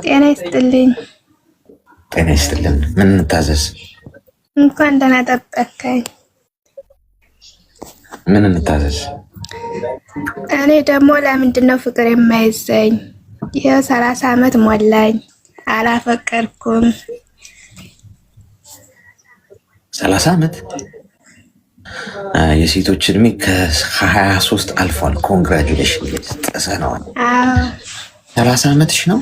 ጤና ይስጥልኝ። ጤና ይስጥልን። ምን እንታዘዝ? እንኳን ደህና ጠበቅከኝ። ምን እንታዘዝ? እኔ ደግሞ ለምንድን ነው ፍቅር የማይዘኝ? ይኸው 30 ዓመት ሞላኝ፣ አላፈቀርኩም። 30 ዓመት? የሴቶች እድሜ ከ23 አልፏል። ኮንግራጁሌሽን ጥሰነዋል። 30 ዓመትሽ ነው?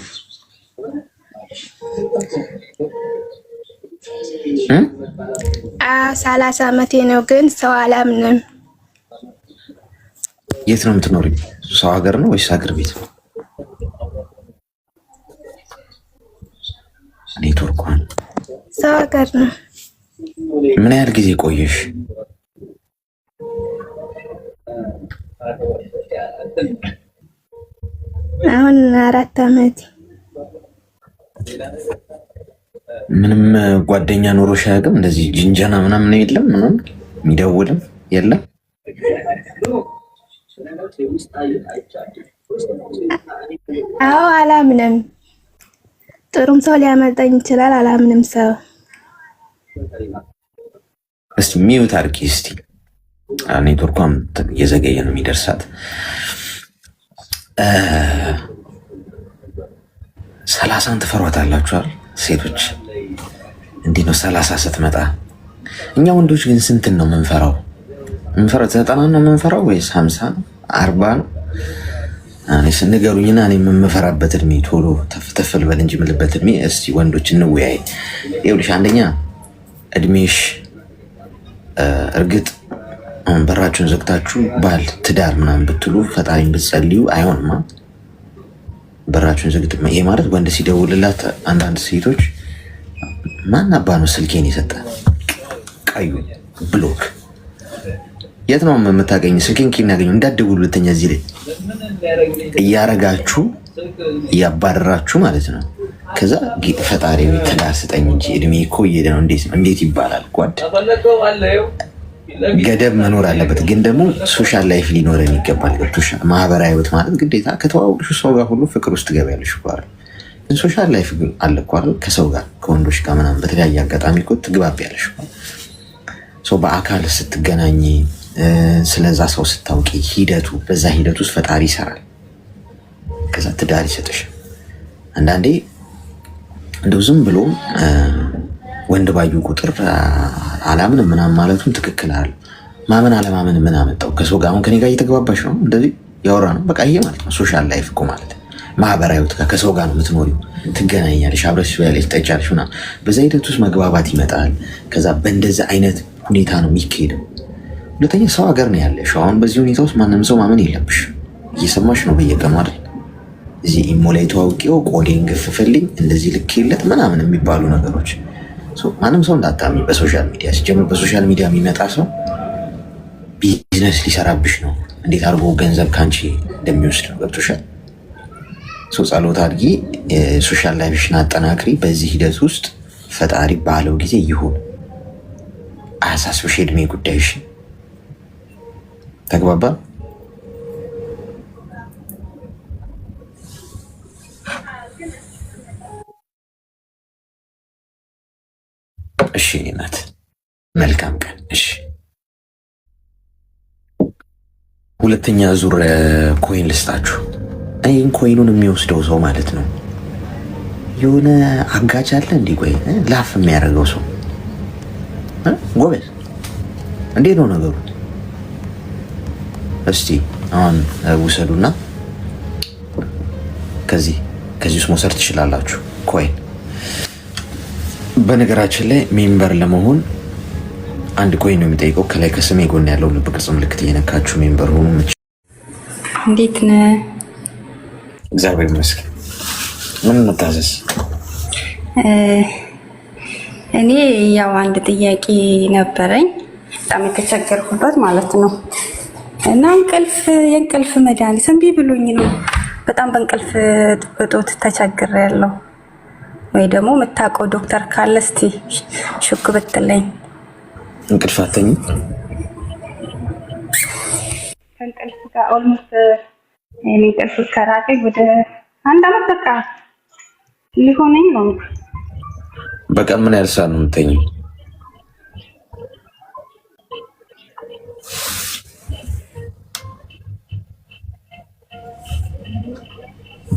አዎ 30 ዓመቴ ነው፣ ግን ሰው አላምንም። የት ነው የምትኖሪው? ሰው ሀገር ነው ወይስ ሀገር ቤት? ኔትወርኳን ሰው ሀገር ነው። ምን ያህል ጊዜ ቆየሽ? አሁን 4 ዓመት። ምንም ጓደኛ ኖሮሽ አያውቅም? እንደዚህ ጅንጀና ምናምን የለም? ምንም የሚደውልም የለም? አዎ አላምንም። ጥሩም ሰው ሊያመጣኝ ይችላል። አላምንም ሰው። እስቲ ሚዩት አድርጊ እስቲ። ኔትወርኳም እየዘገየ ነው የሚደርሳት። 30ን ትፈሯታላችኋል ሴቶች? እንዲህ ነው 30 ስትመጣ። እኛ ወንዶች ግን ስንትን ነው የምንፈራው? ምንፈራው 90 ነው የምንፈራው ወይስ 50 ነው 40 ነው? እኔ ስንገሩኝና እኔ የምፈራበት እድሜ ቶሎ ተፍተፍል በል እንጂ የምልበት እድሜ። እስቲ ወንዶች እንወያይ። ይኸውልሽ አንደኛ እድሜሽ እርግጥ አሁን በራችሁን ዘግታችሁ ባል ትዳር ምናምን ብትሉ ፈጣሪን ብትጸልዩ አይሆንማ። በራችሁን ዘግት። ይሄ ማለት ወንድ ሲደውልላት አንዳንድ ሴቶች ማን አባ ነው ስልኬን የሰጠ ቀዩ ብሎክ የት ነው የምታገኝ? ስልኬን ከናገኘው እንዳትደውሉ ሁለተኛ እዚህ ላይ እያረጋችሁ እያባረራችሁ ማለት ነው። ከዛ ፈጣሪ ትዳር ስጠኝ እንጂ እድሜ እኮ እየሄደ ነው እንዴት ይባላል? ጓድ ገደብ መኖር አለበት። ግን ደግሞ ሶሻል ላይፍ ሊኖረን ይገባል። ገብቶሻል? ማህበራዊ ህይወት ማለት ግዴታ ከተዋወቅሽ ሰው ጋር ሁሉ ፍቅር ውስጥ ትገቢያለሽ እኮ አይደል? ግን ሶሻል ላይፍ ግን አለ እኮ አይደል? ከሰው ጋር ከወንዶች ጋር ምናምን በተለያየ አጋጣሚ እኮ ትግባቢያለሽ እኮ። በአካል ስትገናኝ ስለዛ ሰው ስታውቂ በዛ ሂደት ውስጥ ፈጣሪ ይሰራል። ከዛ ትዳር ይሰጥሽ። አንዳንዴ እንደው ዝም ብሎ ወንድ ባዩ ቁጥር አላምን ምናምን ማለቱን ትክክል አለ። ማመን አለማመን ምን አመጣው? ከሰው ጋር አሁን ከኔ ጋር እየተግባባሽ ነው፣ እንደዚህ ያወራ ነው። በቃ ይሄ ማለት ነው ሶሻል ላይፍ እኮ ማለት ማህበራዊ ህይወት። ከሰው ጋር ነው የምትኖሪው፣ ትገናኛለሽ፣ አብረሽ ትበያለሽ፣ ትጠጫለሽ ምናምን። በዛ ሂደት ውስጥ መግባባት ይመጣል። ከዛ በእንደዛ አይነት ሁኔታ ነው የሚካሄደው። ሁለተኛ ሰው ሀገር ነው ያለሽ። አሁን በዚህ ሁኔታ ውስጥ ማንም ሰው ማመን የለብሽ። እየሰማሽ ነው በየቀኑ አይደል? እዚህ ኢሞ ላይ ተዋውቂው ቆዴን ገፍፈልኝ እንደዚህ ልክለት ምናምን የሚባሉ ነገሮች ማንም ሰው እንዳታሚ። በሶሻል ሚዲያ ሲጀምር በሶሻል ሚዲያ የሚመጣ ሰው ቢዝነስ ሊሰራብሽ ነው። እንዴት አድርጎ ገንዘብ ካንቺ እንደሚወስድ ነው። ገብቶሻል? ጸሎት አድርጊ፣ ሶሻል ላይፍሽን አጠናክሪ። በዚህ ሂደት ውስጥ ፈጣሪ ባለው ጊዜ ይሁን። አያሳስብሽ የእድሜ ጉዳይሽ። ተግባባ? እሺ እናት፣ መልካም ቀን። እሺ ሁለተኛ ዙር ኮይን ልስጣችሁ። ይህን ኮይኑን የሚወስደው ሰው ማለት ነው የሆነ አጋጭ አለ እንዲህ ቆይ ላፍ የሚያደርገው ሰው ጎበዝ፣ እንዴት ነው ነገሩ? እስቲ አሁን ውሰዱና ከዚህ ውስጥ መውሰድ ትችላላችሁ ኮይን። በነገራችን ላይ ሜምበር ለመሆን አንድ ኮይን ነው የሚጠይቀው። ከላይ ከስሜ ጎን ያለው ልብ ቅርጽ ምልክት እየነካችሁ ሜምበር ሆኑ። እንዴት ነህ? እግዚአብሔር ይመስገን። ምን እንታዘዝ? እኔ ያው አንድ ጥያቄ ነበረኝ፣ በጣም የተቸገርኩበት ማለት ነው። እና የእንቅልፍ መድኃኒት እምቢ ብሎኝ ነው። በጣም በእንቅልፍ እጦት ተቸግሬያለሁ። ወይ ደግሞ የምታውቀው ዶክተር ካለ እስቲ ሹክ ብትለኝ። እንቅልፍ አተኝ ከእንቅልፍ ጋር ኦልሞስት እኔ እንቅልፍ ከራቀኝ ወደ አንድ አመት በቃ ሊሆነኝ ነው። በቀን ምን ያህል ሰዓት ነው የምተኛው?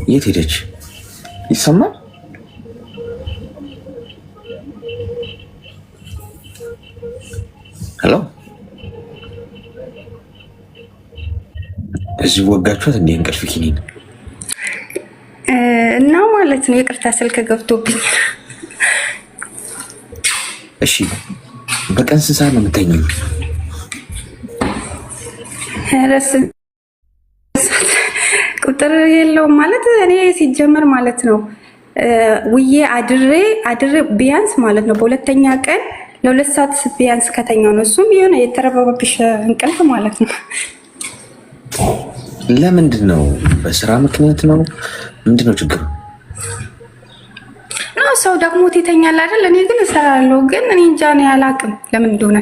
የት ሄደች? ይሰማል? ሄሎ፣ እዚህ ወጋችኋት እንዴ? እንቅልፍ ኪኒን እና ማለት ነው። ይቅርታ ስልክ ገብቶብኝ። እሺ፣ በቀን ስንት ሰዓት ነው የምተኛው? ቁጥር የለውም ማለት እኔ ሲጀመር ማለት ነው ውዬ አድሬ ቢያንስ ማለት ነው በሁለተኛ ቀን ለ2 ሰዓት ቢያንስ ከተኛው ነው። እሱም የሆነ የተረባበብሽ እንቅልፍ ማለት ነው። ለምንድን ነው? በስራ ምክንያት ነው? ምንድን ነው ችግሩ? ሰው ደግሞ ይተኛል አይደል? እኔ ግን እሰራለሁ፣ ግን እኔ እንጃ ነው አላውቅም ለምን እንደሆነ።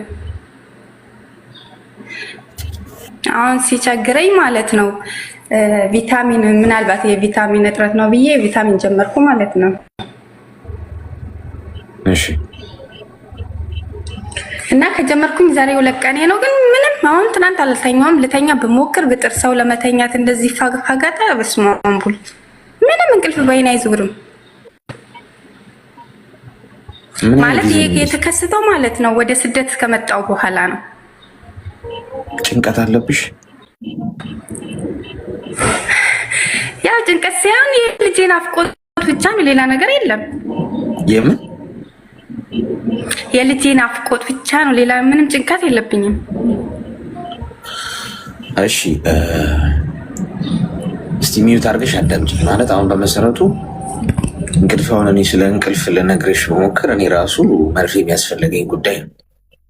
አሁን ሲቸግረኝ ማለት ነው ቪታሚን፣ ምናልባት የቪታሚን እጥረት ነው ብዬ ቪታሚን ጀመርኩ ማለት ነው። እሺ። እና ከጀመርኩኝ ዛሬ 2 ቀኔ ነው። ግን ምንም አሁን ትናንት አልተኛውም። ልተኛ ብሞክር ብጥር ሰው ለመተኛት እንደዚህ ፋጋታ በስመ አብ ምንም እንቅልፍ በይን አይዞርም። ማለት ይሄ የተከሰተው ማለት ነው ወደ ስደት ከመጣው በኋላ ነው። ጭንቀት አለብሽ? ያው ጭንቀት ሳይሆን የልጄ ናፍቆት ብቻ ነው፣ ሌላ ነገር የለም። የምን የልጄ ናፍቆት ብቻ ነው፣ ሌላ ምንም ጭንቀት የለብኝም። እሺ እስቲ ሚዩት አድርገሽ አዳምጪ። ማለት አሁን በመሰረቱ እንቅልፍ አሁን እኔ ስለ እንቅልፍ ልነግርሽ በሞክር እኔ ራሱ መርፌ የሚያስፈልገኝ ጉዳይ ነው።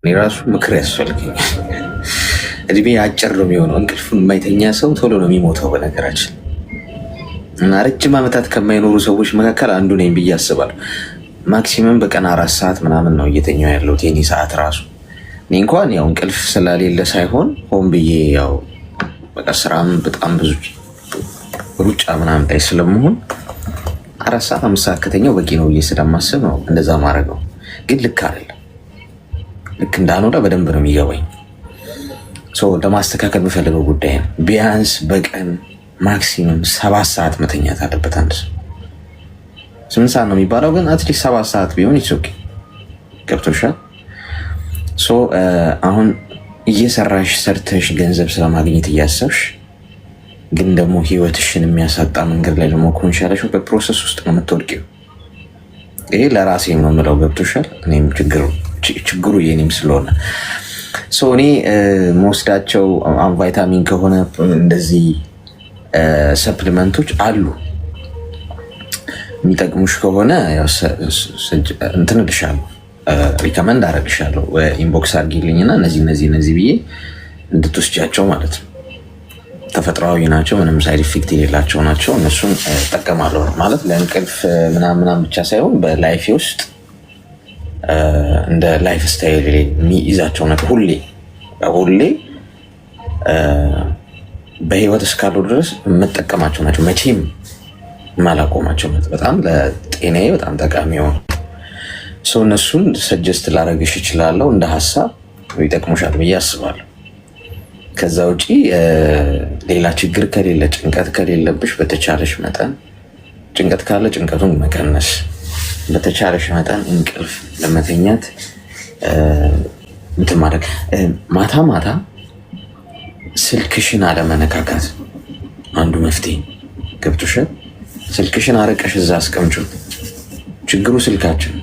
እኔ ራሱ ምክር ያስፈልገኛል። እድሜ አጭር ነው የሚሆነው። እንቅልፉን የማይተኛ ሰው ቶሎ ነው የሚሞተው በነገራችን እና ረጅም ዓመታት ከማይኖሩ ሰዎች መካከል አንዱ ነኝ ብዬ አስባለሁ። ማክሲመም በቀን 4 ሰዓት ምናምን ነው እየተኛው ያለው የኔ ሰዓት ራሱ። እኔ እንኳን ያው እንቅልፍ ስላሌለ ሳይሆን ሆን ብዬ ያው በቃ ስራም በጣም ብዙ ሩጫ ምናምን ላይ ስለመሆን 4 ሰዓት 5 ሰዓት ከተኛው በቂ ነው ብዬ ስለማስብ ነው እንደዛ ማድረገው። ግን ልክ አይደለም። ልክ እንዳልሆነ በደንብ ነው የሚገባኝ። ለማስተካከል የምፈልገው ጉዳይ ነው። ቢያንስ በቀን ማክሲመም 7 ሰዓት መተኛት አለበት አንድ ሰው። 8 ሰዓት ነው የሚባለው፣ ግን አትሊስት 7 ሰዓት ቢሆን ይሶኬ። ገብቶሻል? አሁን እየሰራሽ ሰርተሽ ገንዘብ ስለማግኘት እያሰብሽ ግን ደግሞ ህይወትሽን የሚያሳጣ መንገድ ላይ ደግሞ ኮንሻለሽ በፕሮሰስ ውስጥ ነው የምትወድቂው። ይሄ ለራሴም ነው የምለው። ገብቶሻል? እኔም ችግሩ የኔም ስለሆነ እኔ መወስዳቸው ቫይታሚን ከሆነ እንደዚህ ሰፕሊመንቶች አሉ የሚጠቅሙሽ ከሆነ እንትን እልሻለሁ፣ ሪከመንድ አደርግሻለሁ። ኢንቦክስ አድርጊልኝና እነዚህ ብዬ እንድትወስጃቸው ማለት ነው። ተፈጥሯዊ ናቸው፣ ምንም ሳይድ ኢፌክት የሌላቸው ናቸው። እነሱን እጠቀማለሁ ማለት ለእንቅልፍ ምናምን ብቻ ሳይሆን በላይፌ ውስጥ እንደ ላይፍ ስታይል የሚይዛቸው ነገር ሁሌ በህይወት እስካሉ ድረስ የምጠቀማቸው ናቸው። መቼም የማላቆማቸው በጣም ለጤናዬ በጣም ጠቃሚ የሆኑ እነሱን ሰጀስት ላደርግሽ እችላለሁ። እንደ ሀሳብ ይጠቅሙሻል ብዬ አስባለሁ። ከዛ ውጪ ሌላ ችግር ከሌለ፣ ጭንቀት ከሌለብሽ በተቻለሽ መጠን ጭንቀት ካለ ጭንቀቱን መቀነስ፣ በተቻለሽ መጠን እንቅልፍ ለመተኛት እንትን ማድረግ። ማታ ስልክሽን አለመነካካት አንዱ መፍትሄ። ገብቶሻል? ስልክሽን አረቀሽ እዛ አስቀምጩ። ችግሩ ስልካችን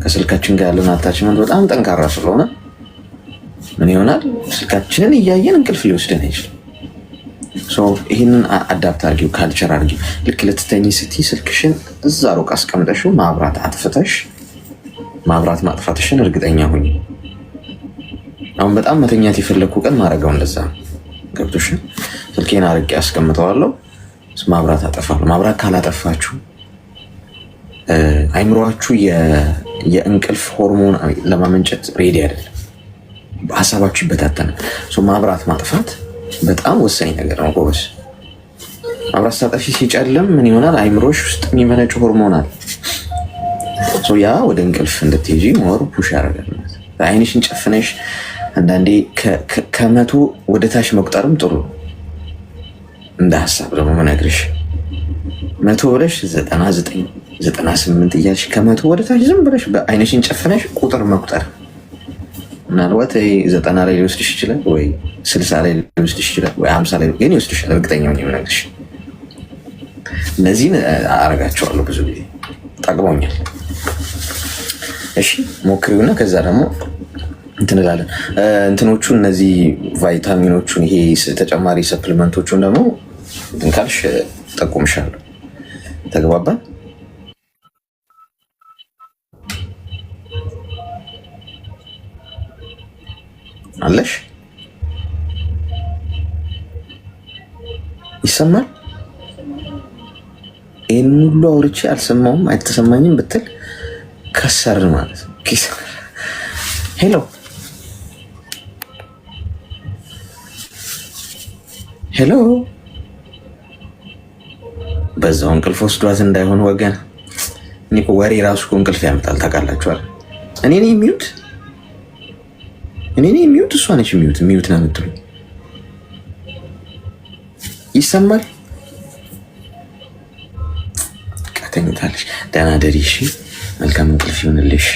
ከስልካችን ጋር ያለን አታችመንት በጣም ጠንካራ ስለሆነ ምን ይሆናል? ስልካችንን እያየን እንቅልፍ ሊወስደን አይችልም። ይህንን አዳፕት አድርጊው፣ ካልቸር አድርጊው። ልክ ልትተኝ ስትይ ስልክሽን እዛ ሩቅ አስቀምጠሽው ማብራት አጥፍተሽ ማብራት ማጥፋትሽን እርግጠኛ ሁኚ። አሁን በጣም መተኛት የፈለግኩ ቀን ማድረገው እንደዛ ነው። ገብቶሻል? ስልኬን አርቄ አስቀምጠዋለሁ፣ ማብራት አጠፋለሁ። ማብራት ካላጠፋችሁ አይምሯችሁ የእንቅልፍ ሆርሞን ለማመንጨት ሬዲ አይደለም፣ ሀሳባችሁ ይበታተናል። ማብራት ማጥፋት በጣም ወሳኝ ነገር ነው ጎበዝ። መብራት ስታጠፊ ሲጨልም ምን ይሆናል? አይምሮሽ ውስጥ የሚመነጭ ሆርሞን አለ። ያ ወደ እንቅልፍ እንድትሄጂ ሞር ፑሽ ያደርጋል። አይንሽን ጨፍነሽ አንዳንዴ ከመቶ ወደ ታች መቁጠርም ጥሩ እንደ ሀሳብ ደግሞ መነግርሽ 100 ብለሽ 99 98 እያልሽ ከመቶ ወደ ታች ዝም ብለሽ በአይንሽን ጨፍነሽ ቁጥር መቁጠር ምናልባት 90 ላይ ሊወስድሽ ይችላል፣ ወይ 60 ላይ ሊወስድሽ ይችላል፣ ወይ 50 ላይ ግን ይወስድሻል። እርግጠኛ ነኝ የምነግርሽ። እነዚህን አረጋቸዋለሁ ብዙ ጊዜ ጠቅሞኛል። እሺ ሞክሪውና ከዛ ደግሞ እንትንላለን እንትኖቹ እነዚህ ቫይታሚኖቹን ይሄ ተጨማሪ ሰፕሊመንቶቹን ደግሞ እንትን ካልሽ ጠቁምሻለሁ። ተግባባን? አለሽ? ይሰማል? ይህን ሁሉ አውርቼ አልሰማውም አይተሰማኝም ብትል ከሰር ማለት ነው። ሄሎ ሄሎ፣ በዛው እንቅልፍ ወስዷት እንዳይሆን ወገን። እኔ እኮ ወሬ ራሱ እንቅልፍ ያመጣል ታውቃላችኋል። እኔ ነኝ የሚዩት እሷ ነች የሚዩት ነው የምትሉኝ። ይሰማል? ተኝታለሽ። ደህና ደሪ። እሺ፣ መልካም እንቅልፍ ይሁንልሽ።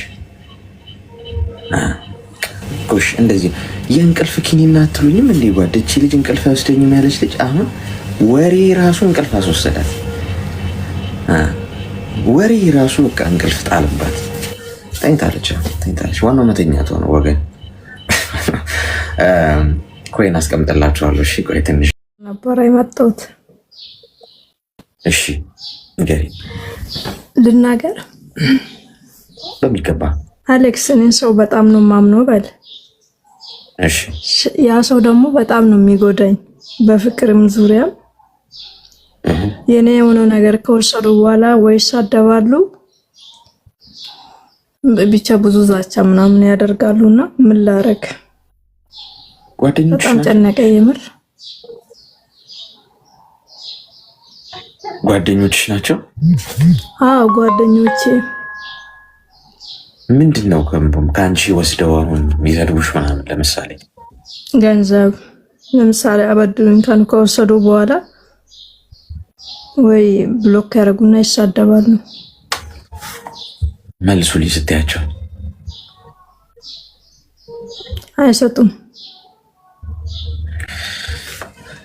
ጎሽ፣ እንደዚህ የእንቅልፍ ኪኒና አትሉኝም እንዴ? ጓደች ልጅ እንቅልፍ አይወስደኝም ያለች ልጅ አሁን ወሬ ራሱ እንቅልፍ አስወሰዳት። ወሬ ራሱ በቃ እንቅልፍ ጣልባት። ተኝታለች። ዋናው መተኛቷ ነው ወገን። ኮይን አስቀምጥላችኋለሁ። እሺ፣ ቆይ ትንሽ ነበር የመጣሁት። እሺ፣ ንገሪ። ልናገር በሚገባ አሌክስ፣ እኔን ሰው በጣም ነው ማምነው በል። እሺ፣ ያ ሰው ደግሞ በጣም ነው የሚጎዳኝ በፍቅርም ዙሪያም የኔ የሆነው ነገር ከወሰዱ በኋላ ወይ ይሳደባሉ፣ ብቻ ብዙ ዛቻ ምናምን ያደርጋሉና ምን ላረግ? በጣም ጨነቀኝ የምር። ጓደኞችሽ ናቸው? አዎ ጓደኞቼ። ምንድን ነው ከአንቺ ወስደው አሁን የሚሰድቡሽ ምናምን? ለምሳሌ ገንዘብ ለምሳሌ አበድሩኝ ከወሰዱ በኋላ ወይ ብሎክ ያደርጉና ይሳደባሉ። መልሱ ልጅ ስትያቸው አይሰጡም።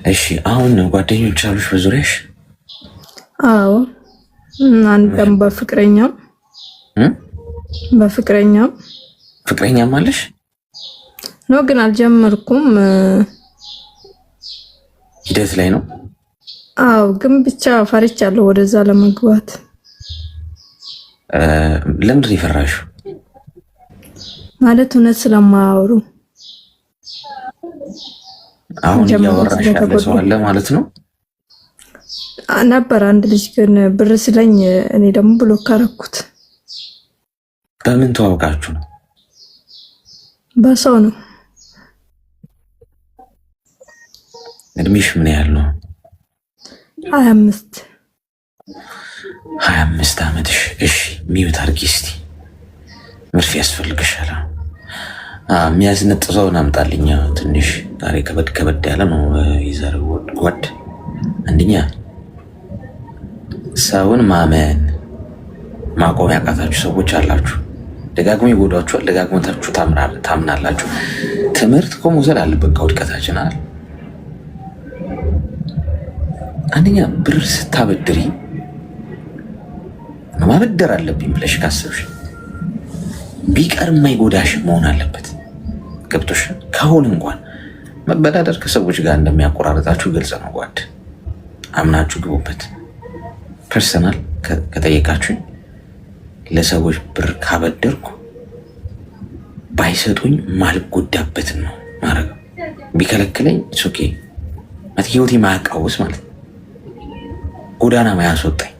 እሺ፣ አሁን ጓደኞች አሉሽ በዙሪያሽ? አዎ፣ አንተም በፍቅረኛም ፍቅረኛም አለሽ? ነው ግን አልጀመርኩም። ሂደት ላይ ነው። አዎ፣ ግን ብቻ ፈርቻለሁ ወደዛ ለመግባት። ለምንድን የፈራሽው? ማለት እውነት ስለማያወሩ። አሁን እያወራሽ ያለ ሰው አለ ማለት ነው? ነበር አንድ ልጅ ግን ብር ስለኝ እኔ ደግሞ ብሎክ አደረኩት። በምን ተዋውቃችሁ ነው? በሰው ነው። እድሜሽ ምን ያህል ነው? 25 ዓመትሽ። እሺ፣ ሚዩት አድርጊ እስቲ። መርፌ ያስፈልግሻል። የሚያስነጥሰውን አምጣልኝ። ትንሽ ዛሬ ከበድ ያለ ነው ይዘር ጓድ። አንደኛ ሰውን ማመን ማቆም ያቃታችሁ ሰዎች አላችሁ። ደጋግሞ ይጎዷችኋል፣ ደጋግሞታችሁ ታምናላችሁ። ትምህርት እኮ መውሰድ አለብን ከውድቀታችን አይደል? አንደኛ ብር ስታበድሪ ማበደር አለብኝ ብለሽ ካሰብሽ ቢቀር የማይጎዳሽ መሆን አለበት። ገብቶሽ ከሆነ እንኳን መበዳደር ከሰዎች ጋር እንደሚያቆራረጣችሁ ግልጽ ነው ጓድ። አምናችሁ ግቡበት። ፐርሰናል ከጠየቃችሁኝ ለሰዎች ብር ካበደርኩ ባይሰጡኝ ማልጎዳበትን ነው ማድረግ። ቢከለክለኝ ኦኬ ማለት ህይወቴ ማያቃውስ ማለት ጎዳና ማያስወጣኝ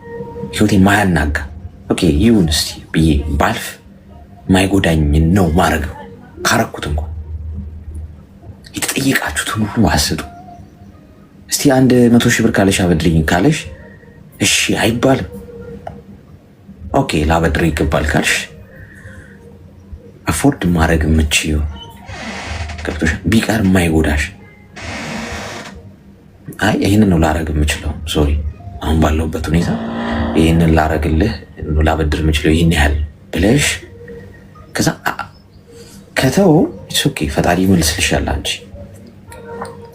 ህይወቴ ማያናጋ ኦኬ ይሁን እስቲ ብዬ ባልፍ ማይጎዳኝ ነው ማድረግ። ካረኩት እንኳን የተጠየቃችሁትን ሁሉ አስጡ። እስቲ 100,000 ብር ካለሽ አበድሪኝ ካለሽ እሺ አይባልም። ኦኬ ላበድር ይገባል ካልሽ አፎርድ ማድረግ የምችይው ገብቶሽ ቢቀር የማይጎዳሽ አይ ይሄንን ነው ላረግ የምችለው ሶሪ አሁን ባለውበት ሁኔታ ይሄንን ላረግልህ ላበድር የምችለው ይሄን ያህል ብለሽ ከዛ ከተው ኢትስ ኦኬ ፈጣሪ ይመልስልሻል። አንቺ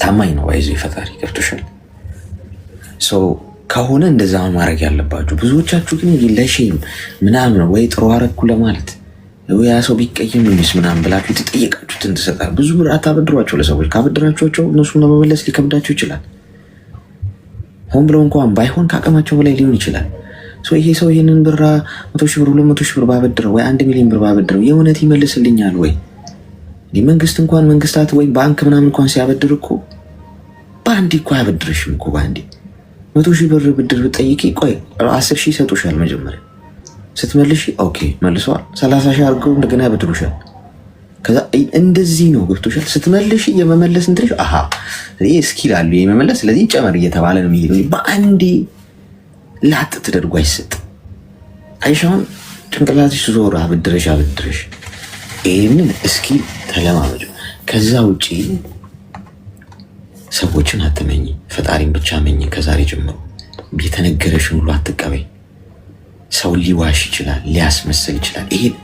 ታማኝ ነው ባይዞ ፈጣሪ ገብቶሻል። ሶ ከሆነ እንደዛ ማድረግ ያለባችሁ። ብዙዎቻችሁ ግን ለሼም ምናምን ወይ ጥሩ አረኩ ለማለት ወይ ያ ሰው ቢቀየምኝስ ምናምን ብላችሁ የተጠየቃችሁትን ትሰጣል። ብዙ ብር አታበድሯቸው ለሰዎች። ካበድራችኋቸው እነሱን ለመመለስ ሊከብዳቸው ይችላል። ሆን ብለው እንኳን ባይሆን ከአቅማቸው በላይ ሊሆን ይችላል። ይሄ ሰው ይህንን ብር 100,000 ብር 200,000 ብር ባበድረው ወይ 1 ሚሊዮን ብር ባበድረው የእውነት ይመልስልኛል ወይ? መንግስት እንኳን መንግስታት ወይ ባንክ ምናምን እንኳን ሲያበድር እኮ በአንዴ እኮ አያበድርሽም እኮ በአንዴ 100,000 ብር ብድር ብጠይቂ ቆይ 10,000 ይሰጡሻል። መጀመሪያ ስትመልሺ ኦኬ መልሰዋል 30,000 አድርገው እንደገና ያበድሩሻል። ከዛ እንደዚህ ነው ገብቶሻል። ስትመልሺ የመመለስ እንትንሽ አሃ ይሄ ስኪል አለ የመመለስ ስለዚህ ጨመር እየተባለ ነው የሚሄደው። በአንዴ ላጥ ተደርጎ አይሰጥ። አይሻውን ጭንቅላትሽ ዞር አበድረሽ ይህንን ስኪል ተለማመጁ። ከዛ ውጪ ሰዎችን አትመኝ፣ ፈጣሪን ብቻ መኝ። ከዛሬ ጀምሮ የተነገረሽን ሁሉ አትቀበይ። ሰው ሊዋሽ ይችላል፣ ሊያስመስል ይችላል። ይሄን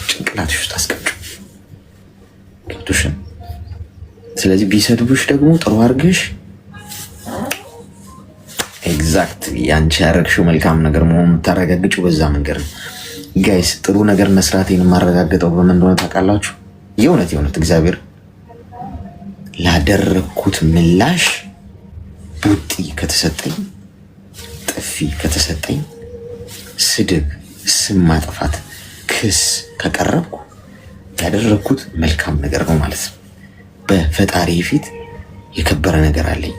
ጭንቅላትሽ ውስጥ አስቀምጪ። ገብቶሻል? ስለዚህ ቢሰድቡሽ ደግሞ ጥሩ አድርገሽ ኤግዛክትሊ ያንቺ ያደረግሽው መልካም ነገር መሆኑን የምታረጋግጪው በዛ መንገድ ነው። ጋይስ ጥሩ ነገር መስራቴን የማረጋግጠው በምን እንደሆነ ታውቃላችሁ? የእውነት እግዚአብሔር ላደረግኩት ምላሽ ቡጢ ከተሰጠኝ፣ ጥፊ ከተሰጠኝ፣ ስድብ፣ ስም ማጥፋት፣ ክስ ከቀረብኩ ያደረግኩት መልካም ነገር ነው ማለት ነው። በፈጣሪ ፊት የከበረ ነገር አለኝ።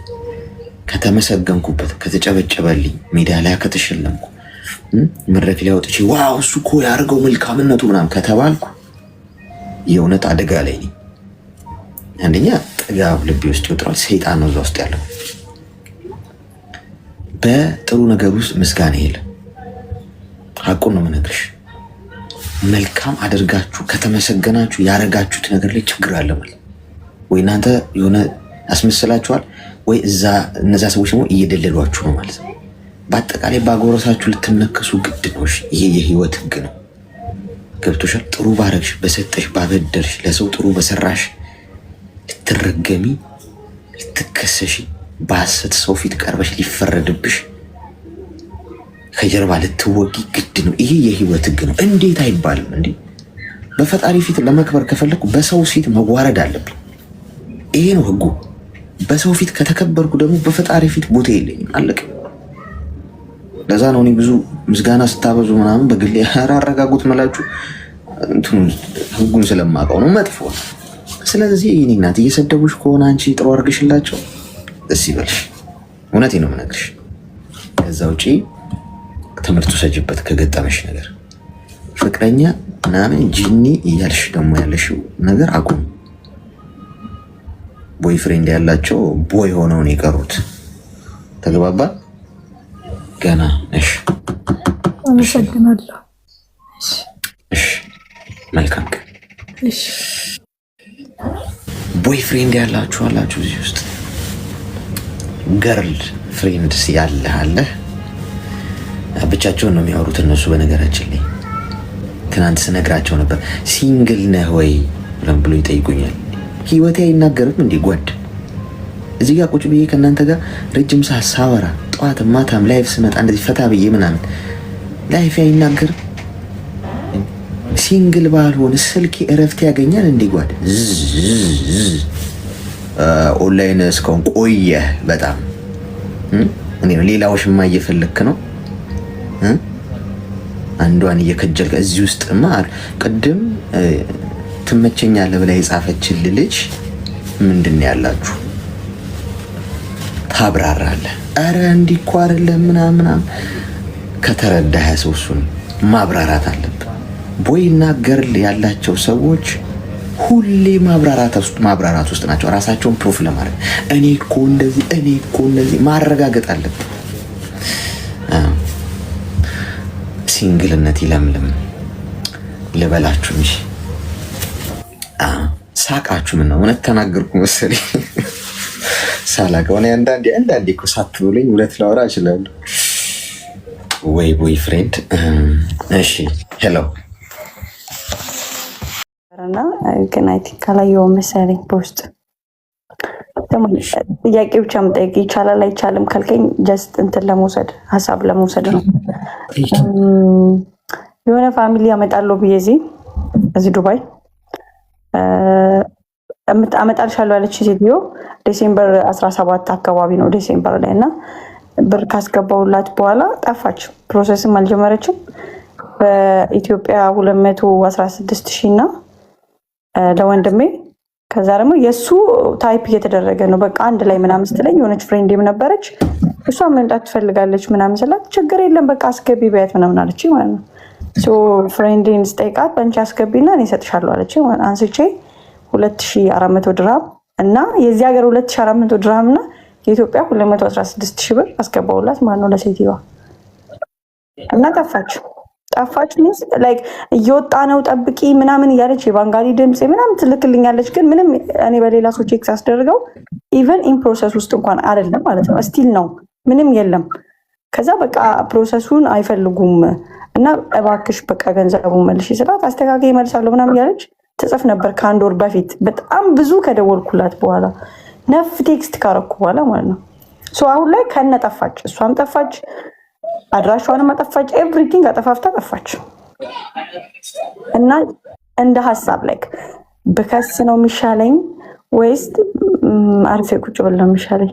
ከተመሰገንኩበት፣ ከተጨበጨበልኝ፣ ሜዳሊያ ከተሸለምኩ፣ መድረክ ላይ ወጥቼ ዋው እሱ እኮ ያደርገው መልካምነቱ ምናምን ከተባልኩ የእውነት አደጋ ላይ ነኝ። አንደኛ ጥጋብ ልቤ ውስጥ ይወጥራል። ሰይጣን ነው እዛ ውስጥ ያለው። በጥሩ ነገር ውስጥ ምስጋና የለም። ሀቁን ነው የምነግርሽ። መልካም አድርጋችሁ ከተመሰገናችሁ ያረጋችሁት ነገር ላይ ችግር አለ ማለት ወይ እናንተ የሆነ አስመስላችኋል ወይ እነዛ ሰዎች ደግሞ እየደለሏችሁ ነው ማለት ነው። በአጠቃላይ ባጎረሳችሁ ልትነከሱ ግድ ነው። ይሄ የህይወት ህግ ነው። ገብቶሻል? ጥሩ ባረግሽ፣ በሰጠሽ፣ ባበደርሽ፣ ለሰው ጥሩ በሰራሽ ልትረገሚ፣ ልትከሰሽ፣ በሐሰት ሰው ፊት ቀርበሽ ሊፈረድብሽ፣ ከጀርባ ልትወጊ ግድ ነው። ይሄ የህይወት ህግ ነው። እንዴት አይባልም እንዴ? በፈጣሪ ፊት ለመክበር ከፈለኩ በሰው ፊት መዋረድ አለብኝ። ይሄ ነው ህጉ። በሰው ፊት ከተከበርኩ ደግሞ በፈጣሪ ፊት ቦታ የለኝም። አለቀ። ለዛ ነው እኔ ብዙ ምስጋና ስታበዙ ምናምን በግሌ አረጋጉት መላችሁ እንትኑ ህጉን ስለማውቀው ነው። መጥፎ። ስለዚህ የኔ እናት እየሰደቡሽ ከሆነ አንቺ ጥሩ አድርገሽላቸው ደስ ይበልሽ። እውነቴን ነው የምነግርሽ። ከዛ ውጪ ትምህርቱ ሰጅበት ከገጠመሽ ነገር ፍቅረኛ ምናምን ጂኒ እያልሽ ደግሞ ያለሽው ነገር አቁም። ቦይ ፍሬንድ ያላቸው ቦይ ሆነውን የቀሩት ተግባባ። ገና እሺ፣ አመሰግናለሁ። እሺ፣ መልካም ቀን። እሺ፣ ቦይ ፍሬንድ ያላችሁ አላችሁ እዚህ ውስጥ ገርል ፍሬንድስ ያለህ አለህ። ብቻቸውን ነው የሚያወሩት እነሱ። በነገራችን ላይ ትናንት ስነግራቸው ነበር ሲንግል ነህ ወይ ብሎ ይጠይቁኛል። ህይወቴ አይናገርም እንዴ ጓድ? እዚህ ጋር ቁጭ ብዬ ከእናንተ ጋር ረጅም ሰዓት ሳወራ ጠዋትም ማታም ላይፍ ስመጣ እንደዚህ ፈታ ብዬ ምናምን ላይፍ አይናገርም? ሲንግል ባልሆን ስልክ እረፍት ያገኛል እንዴ ጓድ? ኦንላይን እስካሁን ቆየህ በጣም እኔ ነው ሌላውሽማ እየፈለክ ነው አንዷን እየከጀልከ እዚህ ውስጥማ ቅድም ትመቸኛለህ ብላ የጻፈችልህ ልጅ ምንድን ነው ያላችሁ ታብራራለህ። አረ እንዲህ እኮ አይደለም ምናምን ከተረዳህ ሰው እሱን ማብራራት አለብህ። ቦይና ገርል ያላቸው ሰዎች ሁሌ ማብራራት ውስጥ ናቸው። ራሳቸውን ፕሩፍ ለማድረግ እኔ እኮ እንደዚህ ማረጋገጥ አለብን። ሲንግልነት ይለምልም ልበላችሁ እንጂ ሳቃችሁ። ምን ነው እውነት ተናገርኩ መሰለኝ። ሳላውቀው እኔ አንዳንዴ እኮ ሳትብሉኝ እውነት ላወራ እችላለሁ። ወይ ቦይ ፍሬንድ። እሺ ሄሎ እና ግን አይ ቲንክ ካላየው መሰለኝ በውስጥ ጥያቄ ብቻ መጠየቅ ይቻላል አይቻልም ካልከኝ ጀስት እንትን ለመውሰድ ሀሳብ ለመውሰድ ነው። የሆነ ፋሚሊ ያመጣለሁ ብዬ እዚህ ዱባይ አመጣልሻለሁ ያለች ሴትዮ ዲሴምበር 17 አካባቢ ነው ዲሴምበር ላይ እና ብር ካስገባውላት በኋላ ጠፋች። ፕሮሰስም አልጀመረችም። በኢትዮጵያ 216,000 እና ለወንድሜ ከዛ ደግሞ የእሱ ታይፕ እየተደረገ ነው። በቃ አንድ ላይ ምናምን ስትለኝ የሆነች ፍሬንዴም ነበረች እሷ መምጣት ትፈልጋለች ምናምን ስላት ችግር የለም በቃ አስገቢ በያት ምናምን አለች ማለት ነው። ፍሬንዴን ስጠይቃት በአንቺ አስገቢና እኔ እሰጥሻለሁ አለች። አንስቼ 2400 ድርሃም እና የዚህ ሀገር 2400 ድርሃም እና የኢትዮጵያ 216,000 ብር አስገባውላት ማለት ነው ለሴትዮዋ እና ጠፋች ሚንስ ላይክ እየወጣ ነው ጠብቂ ምናምን እያለች የባንጋሊ ድምፅ ምናምን ትልክልኛለች። ግን ምንም እኔ በሌላ ሰው ቼክ ሳስደርገው ኢቨን ኢን ፕሮሰስ ውስጥ እንኳን አይደለም ማለት ነው። ስቲል ነው ምንም የለም። ከዛ በቃ ፕሮሰሱን አይፈልጉም እና እባክሽ በቃ ገንዘቡን መልሽ ስላት አስተካክዬ እመልሳለሁ ምናምን እያለች ትጽፍ ነበር ከአንድ ወር በፊት። በጣም ብዙ ከደወልኩላት በኋላ ነፍ ቴክስት ካረኩ በኋላ ማለት ነው። አሁን ላይ ከነ ጠፋች፣ እሷም ጠፋች፣ አድራሿንም አጠፋች፣ ኤቭሪቲንግ አጠፋፍታ ጠፋች። እና እንደ ሀሳብ ላይክ ብከስ ነው የሚሻለኝ ወይስ አርፌ ቁጭ ብል ነው የሚሻለኝ?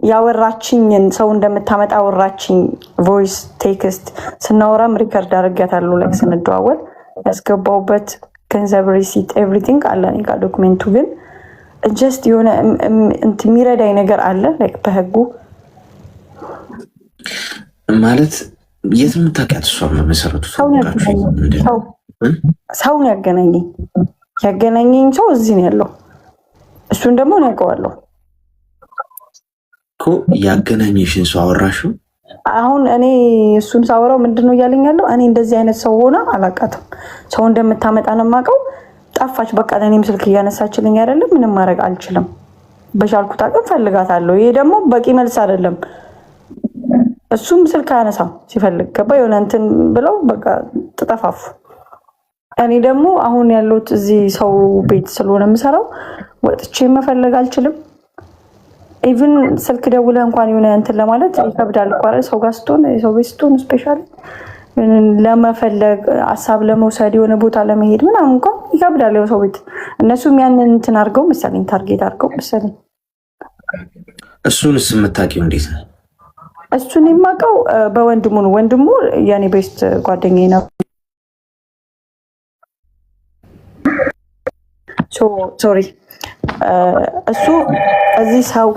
ያወራችኝን ሰው እንደምታመጣ አወራችኝ። ቮይስ ቴክስት ስናወራም ሪከርድ አድርጊያታለሁ። ላይ ስንደዋወል ያስገባውበት ገንዘብ ሪሲት ኤቭሪቲንግ አለ እኔ ጋር። ዶክሜንቱ ግን ጀስት የሆነ የሚረዳኝ ነገር አለ ላይክ በህጉ ማለት የት የምታውቂያት? እሷ መሰረቱ ሰው ነው ያገናኘኝ ሰው እዚህ ነው ያለው። እሱን ደግሞ ነው ያውቀዋለሁ እኮ። ያገናኘሽን ሰው አወራሽው? አሁን እኔ እሱን ሳወራው ምንድነው እያለኝ ያለው? እኔ እንደዚህ አይነት ሰው ሆና አላውቃትም። ሰው እንደምታመጣ ነው የማውቀው። ጠፋች በቃ። ለእኔም ስልክ እያነሳችልኝ አይደለም። ምንም ማድረግ አልችልም። በቻልኩት አቅም ፈልጋታለሁ። ይሄ ደግሞ በቂ መልስ አይደለም። እሱም ስልክ አያነሳም ሲፈልግ ገባ የሆነ እንትን ብለው በቃ ተጠፋፉ። እኔ ደግሞ አሁን ያለሁት እዚህ ሰው ቤት ስለሆነ የምሰራው ወጥቼ መፈለግ አልችልም። ኢቭን ስልክ ደውለህ እንኳን የሆነ እንትን ለማለት ይከብዳል እኮ አይደል? ሰው ጋር ስትሆን ሰው ቤት ስትሆን ስፔሻሊ ለመፈለግ ሀሳብ ለመውሰድ የሆነ ቦታ ለመሄድ ምናምን እንኳን ይከብዳል ሰው ቤት። እነሱም ያንን እንትን አድርገው መሰለኝ ታርጌት አድርገው መሰለኝ። እሱንስ የምታውቂው እንዴት ነው? እሱን የማውቀው በወንድሙ ነው። ወንድሙ የኔ ቤስት ጓደኛዬ ነው። ሶሪ እሱ እዚህ ሰው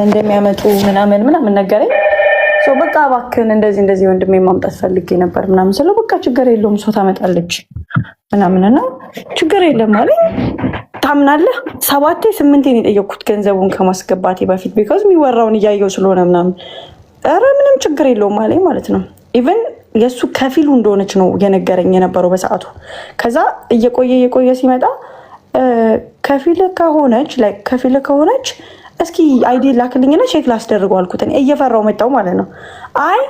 እንደሚያመጡ ምናምን ነገረኝ። በቃ እባክህን እንደዚህ ወንድሜ ማምጣት ፈልጌ ነበር ምናምን ስለው በቃ ችግር የለውም ሰው ታመጣለች ምናምንና ችግር የለም ማለት ታምናለህ። 7-8 የጠየኩት ገንዘቡን ከማስገባቴ በፊት ቢኮዝ የሚወራውን እያየው ስለሆነ ምናምን ኧረ ምንም ችግር የለውም ማለት ነው። ኢቨን የእሱ ከፊሉ እንደሆነች ነው የነገረኝ የነበረው በሰዓቱ። ከዛ እየቆየ ሲመጣ ከፊል ከሆነች እስኪ አይዲ ላክልኝና ቼክ ላስደርገው አልኩት። እኔ እየፈራው መጣው ማለት ነው። አይ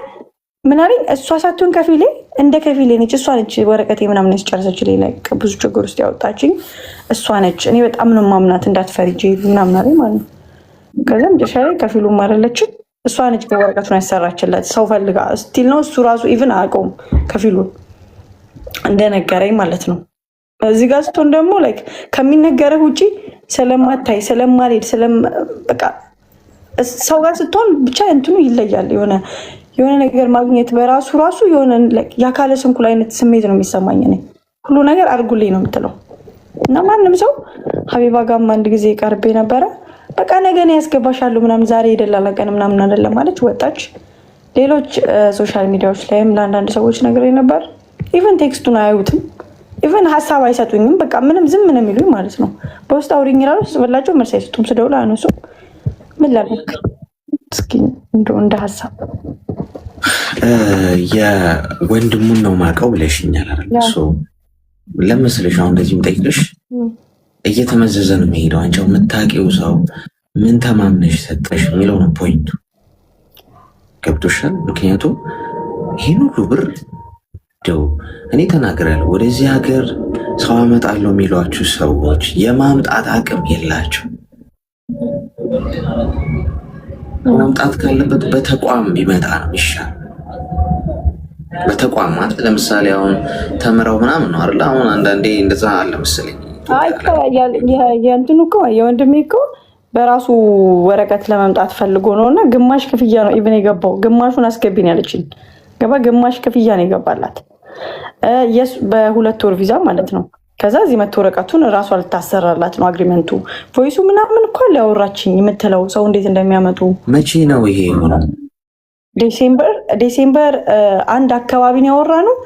ምን አለኝ፣ እሷ ሳትሆን ከፊሌ እንደ ከፊሌ ነች፣ እሷ ነች ወረቀቴ ምናምን ያስጨረሰችልኝ፣ ላይ ብዙ ችግር ውስጥ ያወጣችኝ እሷ ነች። እኔ በጣም ነው ማምናት እንዳትፈሪጂ ምናምን አለኝ ማለት ነው። ከዛ መጨረሻ ላይ ከፊሉም አይደለችም እሷ ነች ወረቀቱን ያሰራችላት። ሰው ፈልጋ ስቲል ነው እሱ ራሱ ኢቭን አያውቀውም ከፊሉን እንደነገረኝ ማለት ነው። እዚህ ጋር ስትሆን ደግሞ ላይክ ከሚነገረው ውጪ ስለማታይ ስለማልሄድ በቃ ሰው ጋር ስትሆን ብቻ እንትኑ ይለያል። የሆነ ነገር ማግኘት በራሱ የሆነ የአካለ ስንኩል አይነት ስሜት ነው የሚሰማኝ። እኔ ሁሉ ነገር አድርጉልኝ ነው የምትለው እና ማንም ሰው ሀቢባ ጋርም አንድ ጊዜ ቀርቤ ነበረ። በቃ ነገ ነው ያስገባሻለሁ ምናምን ዛሬ ይደላል ቀን ምናምን አይደለም ማለች ወጣች። ሌሎች ሶሻል ሚዲያዎች ላይም ለአንዳንድ ሰዎች ነግሬ ነበር። ኢቨን ቴክስቱን አያዩትም። ኢቨን ሀሳብ አይሰጡኝም። በቃ ምንም ዝም ነው የሚሉኝ ማለት ነው። በውስጥ አውሪኝ ይላሉ፣ ስጽፍላቸው መልስ አይሰጡም። ስደውል አያነሱም። ምን ላደርግ እስኪ እንደ ሀሳብ የወንድሙን ነው ማውቀው ብለሽኛል አይደል? ለምስልሽ አሁን እንደዚህም ጠይቅሽ እየተመዘዘ ነው የሚሄደው። አንቺው የምታውቂው ሰው ምን ተማምነሽ ሰጠሽ የሚለው ነው ፖይንቱ። ገብቶሻል? ምክንያቱም ይህን ሁሉ ብር ደው እኔ ተናግሬያለሁ። ወደዚህ ሀገር ሰው አመጣለሁ የሚሏችሁ ሰዎች የማምጣት አቅም የላቸው። ማምጣት ካለበት በተቋም ቢመጣ ነው ይሻል። በተቋም ማለት ለምሳሌ አሁን ተምረው ምናምን ነው አይደል? አሁን አንዳንዴ እንደዛ አለ መሰለኝ። የእንትኑ እኮ የወንድሜ እኮ በራሱ ወረቀት ለመምጣት ፈልጎ ነው እና ግማሽ ክፍያ ነው ኢቭን የገባው። ግማሹን አስገቢን ያለችኝ ገባ። ግማሽ ክፍያ ነው የገባላት በ2 ወር ቪዛ ማለት ነው። ከዛ እዚህ መቶ ወረቀቱን እራሷ ልታሰራላት ነው አግሪመንቱ። ቮይሱ ምናምን እኮ ሊያወራችኝ የምትለው ሰው እንዴት እንደሚያመጡ። መቼ ነው ይሄ የሆነው? ዴሴምበር 1 አካባቢ ነው ያወራ ነው።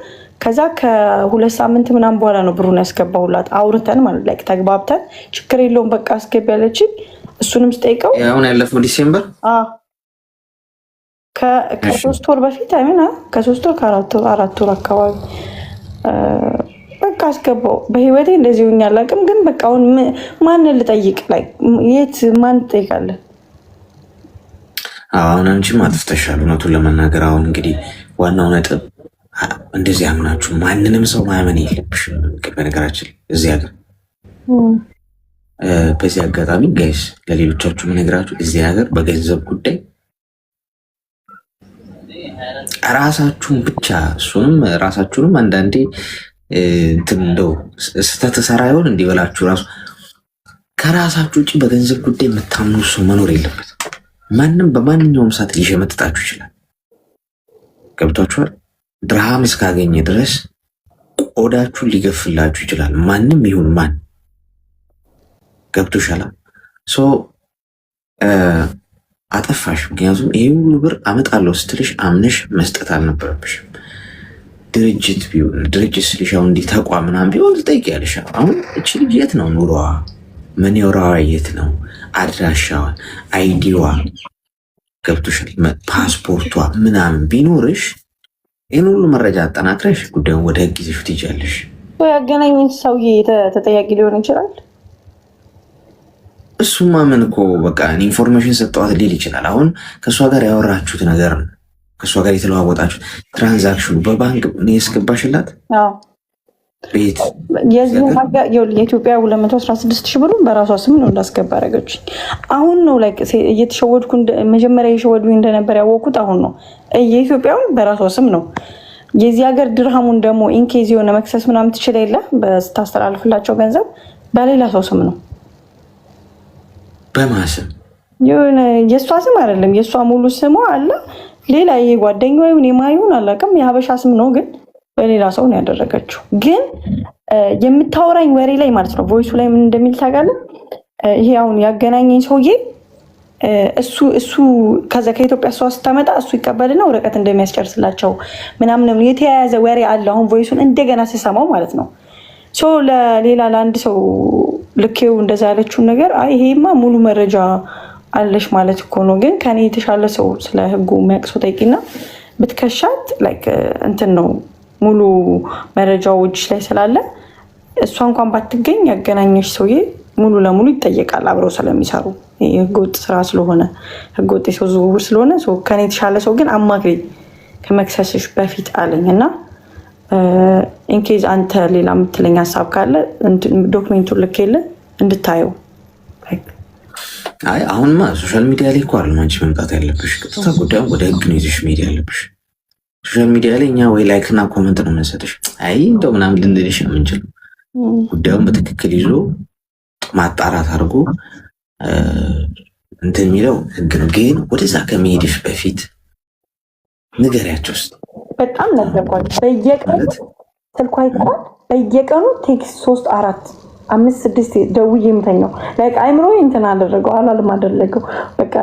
ከዛ ከ2 ሳምንት ምናምን በኋላ ነው ብሩን ያስገባሁላት። አውርተን ማለት ላይ ተግባብተን ችግር የለውም በቃ አስገቢ ያለችኝ። እሱንም ስጠይቀው አሁን ያለፈው ዲሴምበር ከ3 ወር በፊት አይመና ከ3 ወር ከ4 ወር አካባቢ በቃ አስገባው። በህይወቴ እንደዚህ ሆኜ አላውቅም። ግን በቃ አሁን ማንን ልጠይቅ? ላይ የት ማን ትጠይቃለህ? አሁን አንቺም አጥፍተሻል እውነቱን ለመናገር። አሁን እንግዲህ ዋናው ነጥብ እንደዚህ አምናችሁ ማንንም ሰው ማመን የለብሽም። በነገራችን እዚህ ሀገር በዚህ አጋጣሚ ጋይስ ለሌሎቻችሁ የምነግራችሁ እዚህ ሀገር በገንዘብ ጉዳይ ራሳችሁን ብቻ እሱንም ራሳችሁንም አንዳንዴ እንትን እንደው ስህተት ሰራ ይሆን እንዲበላችሁ ራሱ ከራሳችሁ ውጭ በገንዘብ ጉዳይ የምታምኑ ሰው መኖር የለበትም። ማንም በማንኛውም ሰዓት ሊሸመጥጣችሁ ይችላል። ገብቷችኋል? ድርሃም እስካገኘ ድረስ ቆዳችሁን ሊገፍላችሁ ይችላል። ማንም ይሁን ማን ገብቶሻል? አጠፋሽ። ምክንያቱም ይሄ ሁሉ ብር አመጣለሁ ስትልሽ አምነሽ መስጠት አልነበረብሽም። ድርጅት ቢሆን ድርጅት ስልሽ አሁን እንዲህ ተቋም ምናምን ቢሆን ትጠይቂያለሽ። አሁን እቺ ልጅ የት ነው ኑሮዋ? መኖሪያዋ የት ነው? አድራሻዋ፣ አይዲዋ ገብቶሻል? ፓስፖርቷ ምናምን ቢኖርሽ ይህን ሁሉ መረጃ አጠናክረሽ ጉዳዩን ወደ ህግ ይዘሽ ትይዣለሽ። ያገናኝን ሰውዬ ተጠያቂ ሊሆን ይችላል። እሱማ ምን እኮ በቃ ኢንፎርሜሽን ሰጠዋት ሊል ይችላል። አሁን ከእሷ ጋር ያወራችሁት ነገር ነው፣ ከእሷ ጋር የተለዋወጣችሁት ትራንዛክሽኑ በባንክ ያስገባሽላት ቤት የኢትዮጵያ 216 ሺህ ብሩን በራሷ ስም ነው እንዳስገባ ያደረገችኝ። አሁን ነው ላይ እየተሸወድኩ መጀመሪያ የሸወዱ እንደነበር ያወቅኩት አሁን ነው። የኢትዮጵያውን በራሷ ስም ነው። የዚህ ሀገር ድርሃሙን ደግሞ ኢንኬዝ የሆነ መክሰስ ምናምን ትችል የለ በስታስተላልፍላቸው ገንዘብ በሌላ ሰው ስም ነው። በማስም የሆነ የእሷ ስም አይደለም፣ የእሷ ሙሉ ስሟ አለ። ሌላ የጓደኛዋ ይሁን የማይሁን አላውቅም፣ የሀበሻ ስም ነው ግን በሌላ ሰው ነው ያደረገችው። ግን የምታወራኝ ወሬ ላይ ማለት ነው ቮይሱ ላይ ምን እንደሚል ታውቃለህ? ይሄ አሁን ያገናኘኝ ሰውዬ እሱ ከዛ ከኢትዮጵያ እሷ ስታመጣ እሱ ይቀበልና ወረቀት እንደሚያስጨርስላቸው ምናምን የተያያዘ ወሬ አለ። አሁን ቮይሱን እንደገና ስሰማው ማለት ነው ለሌላ ለአንድ ሰው ልኬው እንደዛ ያለችውን ነገር ይሄማ ሙሉ መረጃ አለሽ ማለት እኮ ነው። ግን ከኔ የተሻለ ሰው ስለ ህጉ የሚያውቅ ሰው ጠይቂና ብትከሻት ላይክ እንትን ነው ሙሉ መረጃዎች ላይ ስላለ እሷ እንኳን ባትገኝ ያገናኘሽ ሰውዬ ሙሉ ለሙሉ ይጠየቃል። አብረው ስለሚሰሩ ህገወጥ ስራ ስለሆነ ህገወጥ የሰው ዝውውር ስለሆነ ከኔ የተሻለ ሰው ግን አማክሪ ከመክሰስሽ በፊት አለኝ እና ኢንኬዝ አንተ ሌላ የምትለኝ ሀሳብ ካለ ዶክሜንቱን ልኬልህ እንድታየው። አይ አሁንማ ሶሻል ሚዲያ ላይ እኮ አይደለም አንቺ መምጣት ያለብሽ፣ ቀጥታ ጉዳዩን ወደ ህግ ነው ይዘሽ መሄድ ያለብሽ። ሶሻል ሚዲያ ላይ እኛ ወይ ላይክ እና ኮመንት ነው የምንሰጥሽ፣ አይ እንደው ምናምን ልንልሽ ነው የምንችለው። ጉዳዩን በትክክል ይዞ ማጣራት አድርጎ እንትን የሚለው ህግ ነው። ግን ወደዛ ከመሄድሽ በፊት ንገሪያቸው ውስጥ በጣም ነገርኳቸው። በየቀኑ ስልኳ ይቆራል። በየቀኑ ቴክስት 3 4 5 6 ደውዬ የምተኛው ላይክ አይምሮ እንትን አደረገው አላልም አደረገው። በቃ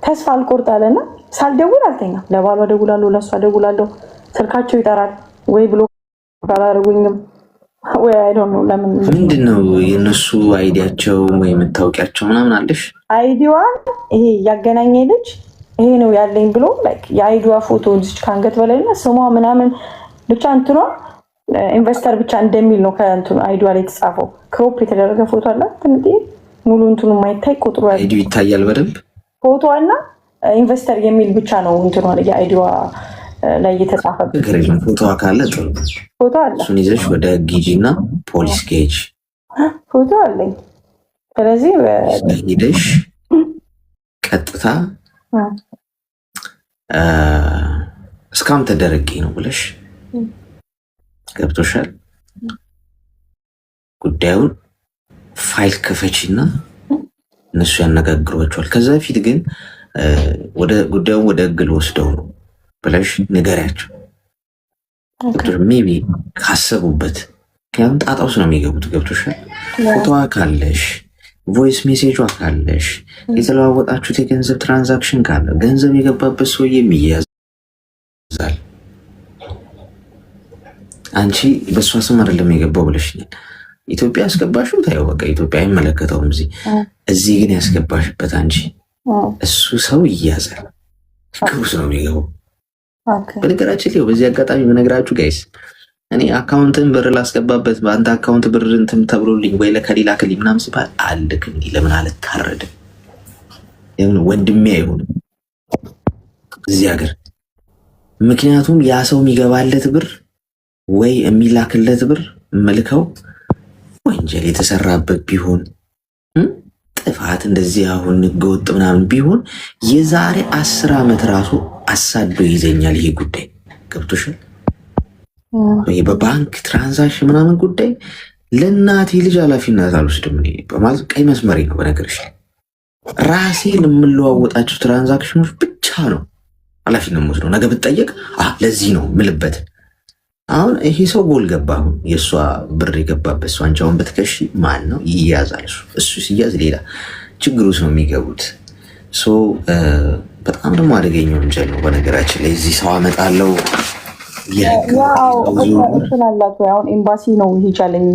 ተስፋ አልቆርጣለና ሳልደውል አልተኛም። ለባሏ ደውላለሁ፣ ለሷ ደውላለሁ። ስልካቸው ይጠራል ወይ ብሎ ባላረጉኝም ወይ አይ ዶንት ኖ ለምን ምንድነው የነሱ አይዲያቸው ወይ የምታውቂያቸው ምናምን አለሽ? አይዲዋ ይሄ ያገናኘኝ ልጅ ይሄ ነው ያለኝ ብሎ ላይክ የአይዲዋ ፎቶ እዚህ ካንገት በላይና ስሟ ምናምን ብቻ እንትኗ ኢንቨስተር ብቻ እንደሚል ነው ከእንትኑ አይዲዋ ላይ የተጻፈው። ክሮፕ የተደረገ ፎቶ አለ ትንጤ ሙሉ እንትኑ ማይታይ ቁጥሩ አይዲው ይታያል በደንብ ፎቶ እና ኢንቨስተር የሚል ብቻ ነው እንትኑ አለ የአይዲዋ ላይ የተጻፈበት። ፎቶ ካለ ጥሩ ፎቶ አለ። እሱን ይዘሽ ወደ ጊጂና ፖሊስ ጌጅ ፎቶ አለኝ። ስለዚህ ሄደሽ ቀጥታ እስካም ተደረጌ ነው ብለሽ ገብቶሻል። ጉዳዩን ፋይል ከፈቺና እነሱ ያነጋግሯቸዋል። ከዛ በፊት ግን ጉዳዩን ወደ ህግ ወስደው ነው ብለሽ ንገሪያቸው። ሜቢ ካሰቡበት ምክንያቱም ጣጣ ውስጥ ነው የሚገቡት። ገብቶሻል። ፎቶዋ ካለሽ ቮይስ ሜሴጇ ካለሽ የተለዋወጣችሁት የገንዘብ ትራንዛክሽን ካለ ገንዘብ የገባበት ሰውዬ የሚያዛል። አንቺ በእሷ ስም አይደለም የገባው ብለሽኛል። ኢትዮጵያ ያስገባሽው ታየው በቃ ኢትዮጵያ አይመለከተውም። እዚህ ግን ያስገባሽበት አንቺ እሱ ሰው ይያዛል። ክቡስ ነው የሚገባው። በነገራችን ላይ በዚህ አጋጣሚ በነገራችሁ ጋይስ እኔ አካውንትን ብር ላስገባበት በአንተ አካውንት ብር እንትን ተብሎልኝ ወይ ለከሌላ ክልኝ ምናምን ሲባል አልክም። ለምን አልታረድም? ለምን ወንድሜ አይሆንም እዚህ ሀገር? ምክንያቱም ያ ሰው የሚገባለት ብር ወይ የሚላክለት ብር መልከው ወንጀል የተሰራበት ቢሆን ጥፋት እንደዚህ አሁን ህገወጥ ምናምን ቢሆን የዛሬ 10 ዓመት ራሱ አሳዶ ይዘኛል ይሄ ጉዳይ። ገብቶሻል? በባንክ ትራንዛክሽን ምናምን ጉዳይ ለእናቴ ልጅ ኃላፊነት አልወስድም ማለት ቀይ መስመሬ ነው። በነገርሽ ራሴ ለምለዋወጣቸው ትራንዛክሽኖች ብቻ ነው ኃላፊነት የምወስደው። ነገ ብትጠየቅ ለዚህ ነው ምልበት። አሁን ይሄ ሰው ጎል ገባ። አሁን የእሷ ብር የገባበት ሰው አንቻውን በትከሺ ማን ነው ይያዛል። እሱ ሲያዝ ሌላ ችግር ውስጥ ነው የሚገቡት። በጣም ደግሞ አደገኛ ወንጀል ነው። በነገራችን ላይ እዚህ ሰው አመጣለው ስላላቸው አሁን ኤምባሲ ነው ይቻለኝ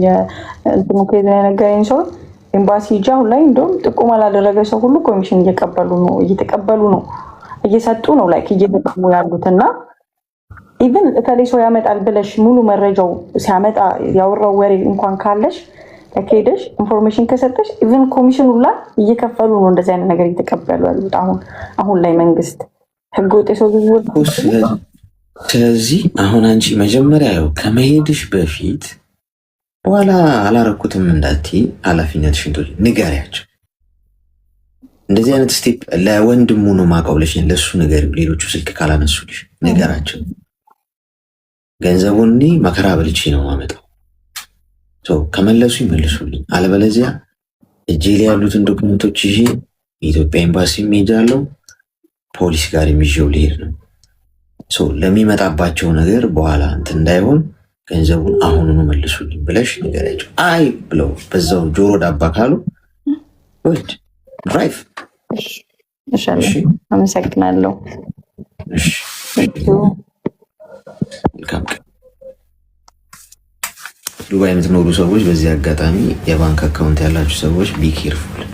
እንትኑ ከይዘ የነገረኝ ሰው ኤምባሲ ሂጅ አሁን ላይ እንደውም ጥቆማ ላደረገ ሰው ሁሉ ኮሚሽን እየተቀበሉ ነው እየሰጡ ነው ላይክ እየተጠቀሙ ያሉትና ኢቭን ከሌ ሰው ያመጣል ብለሽ ሙሉ መረጃው ሲያመጣ ያወራው ወሬ እንኳን ካለሽ ለከሄደሽ ኢንፎርሜሽን ከሰጠሽ ኢቭን ኮሚሽኑ ላይ እየከፈሉ ነው እንደዚህ አይነት ነገር እየተቀበሉ ያሉት አሁን ላይ መንግስት ህገወጥ ሰው ዝውውር። ስለዚህ አሁን አንቺ መጀመሪያ ከመሄድሽ በፊት በኋላ አላረኩትም እንዳትዪ ኃላፊነትሽን ንገሪያቸው። እንደዚህ አይነት ስቴፕ ለወንድሙ ነው ማቀብለሽ ለሱ ንገሪው። ሌሎቹ ስልክ ካላነሱልሽ ንገራቸው። ገንዘቡን መከራ በልቼ ነው ማመጣው። ከመለሱ ይመልሱልኝ፣ አለበለዚያ እጄ ላይ ያሉትን ዶክመንቶች ይዤ የኢትዮጵያ ኤምባሲ ሄጃለሁ፣ ፖሊስ ጋር የሚዤው ልሄድ ነው። ለሚመጣባቸው ነገር በኋላ እንትን እንዳይሆን ገንዘቡን አሁኑኑ መልሱልኝ ብለሽ ንገሪያቸው። አይ ብለው በዛው ጆሮ ዳባ ካሉ ድራይቭ። አመሰግናለሁ። መልካም ቀን። ዱባይ የምትኖሩ ሰዎች በዚህ አጋጣሚ የባንክ አካውንት ያላችሁ ሰዎች ቢኬርፉል፣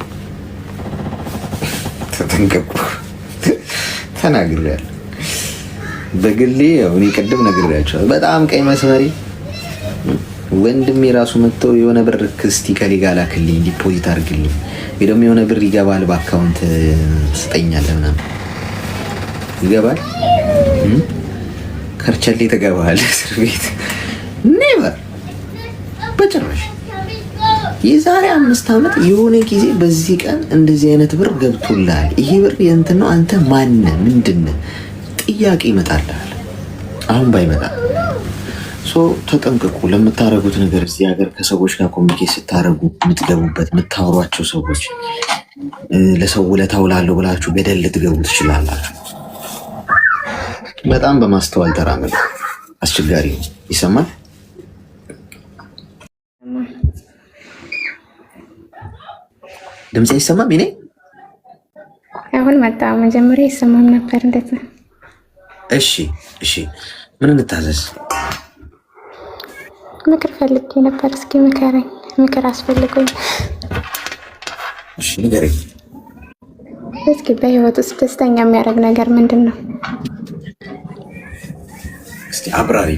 ተጠንቀቁ። ተናግሬያለሁ በግሌ እኔ ቅድም ነግሬያቸዋለሁ። በጣም ቀይ መስመሬ ወንድሜ ራሱ መጥተው የሆነ ብር ክርስቲ ከሌ ጋር ላክልኝ ዲፖዚት አድርግልኝ ወይ ደግሞ የሆነ ብር ይገባል በአካውንት ስጠኛለህ ምናምን ይገባል ከርቸሌ ተገባል እስር ቤት ኔቨር በጭራሽ። የዛሬ 5 ዓመት የሆነ ጊዜ በዚህ ቀን እንደዚህ አይነት ብር ገብቶልሃል፣ ይሄ ብር የእንትን ነው፣ አንተ ማነህ ምንድነህ ጥያቄ ይመጣልሃል። አሁን ባይመጣ ተጠንቀቁ ለምታረጉት ነገር። እዚህ ሀገር ከሰዎች ጋር ኮሚኒኬት ስታረጉ የምትገቡበት የምታወሯቸው ሰዎች ለሰው ውለታ ውላለሁ ብላችሁ ገደል ልትገቡ ትችላላችሁ። በጣም በማስተዋል ተራመዱ። አስቸጋሪ ነው። ይሰማል? ድምፅ አይሰማም? እኔ አሁን መጣ። መጀመሪያ ይሰማም ነበር። እንዴት ነው? እሺ ምን እንታዘዝ? ምክር ፈልጌ ነበር። እስኪ ምከረኝ። ምክር አስፈልጎኝ። እሺ ንገረኝ እስኪ በህይወት ውስጥ ደስተኛ የሚያደርግ ነገር ምንድን ነው? እስቲ አብራሪ።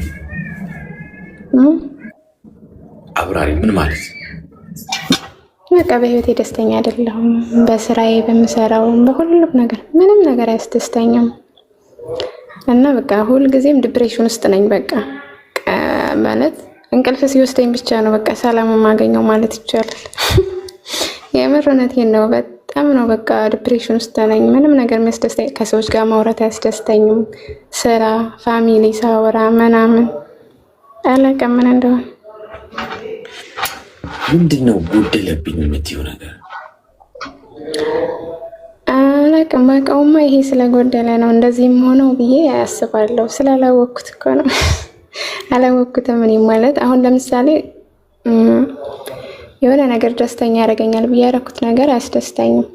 አብራሪ ምን ማለት? በቃ በህይወቴ ደስተኛ አይደለሁም። በስራዬ፣ በምሰራው፣ በሁሉም ነገር ምንም ነገር አያስደስተኝም እና በቃ ሁልጊዜም ዲፕሬሽን ውስጥ ነኝ። በቃ ማለት እንቅልፍ ሲወስደኝ ብቻ ነው በቃ ሰላም የማገኘው ማለት ይቻላል። የምር እውነቴን ነው። በጣም ነው በቃ ዲፕሬሽን ውስጥ ነኝ። ምንም ነገር የሚያስደስተኝ፣ ከሰዎች ጋር ማውራት አያስደስተኝም። ስራ፣ ፋሚሊ ሳወራ ምናምን አላውቅም ምን እንደሆነ። ምንድን ነው ጎደለብኝ የምትይው ነገር? አላውቅም። በቃውማ ይሄ ስለጎደለ ነው እንደዚህም ሆነው ብዬ አስባለሁ። ስላላወቅኩት እኮ ነው። አላወቅኩትም። እኔ ማለት አሁን ለምሳሌ የሆነ ነገር ደስተኛ ያደርገኛል ብዬ ያደረኩት ነገር አያስደስተኝም።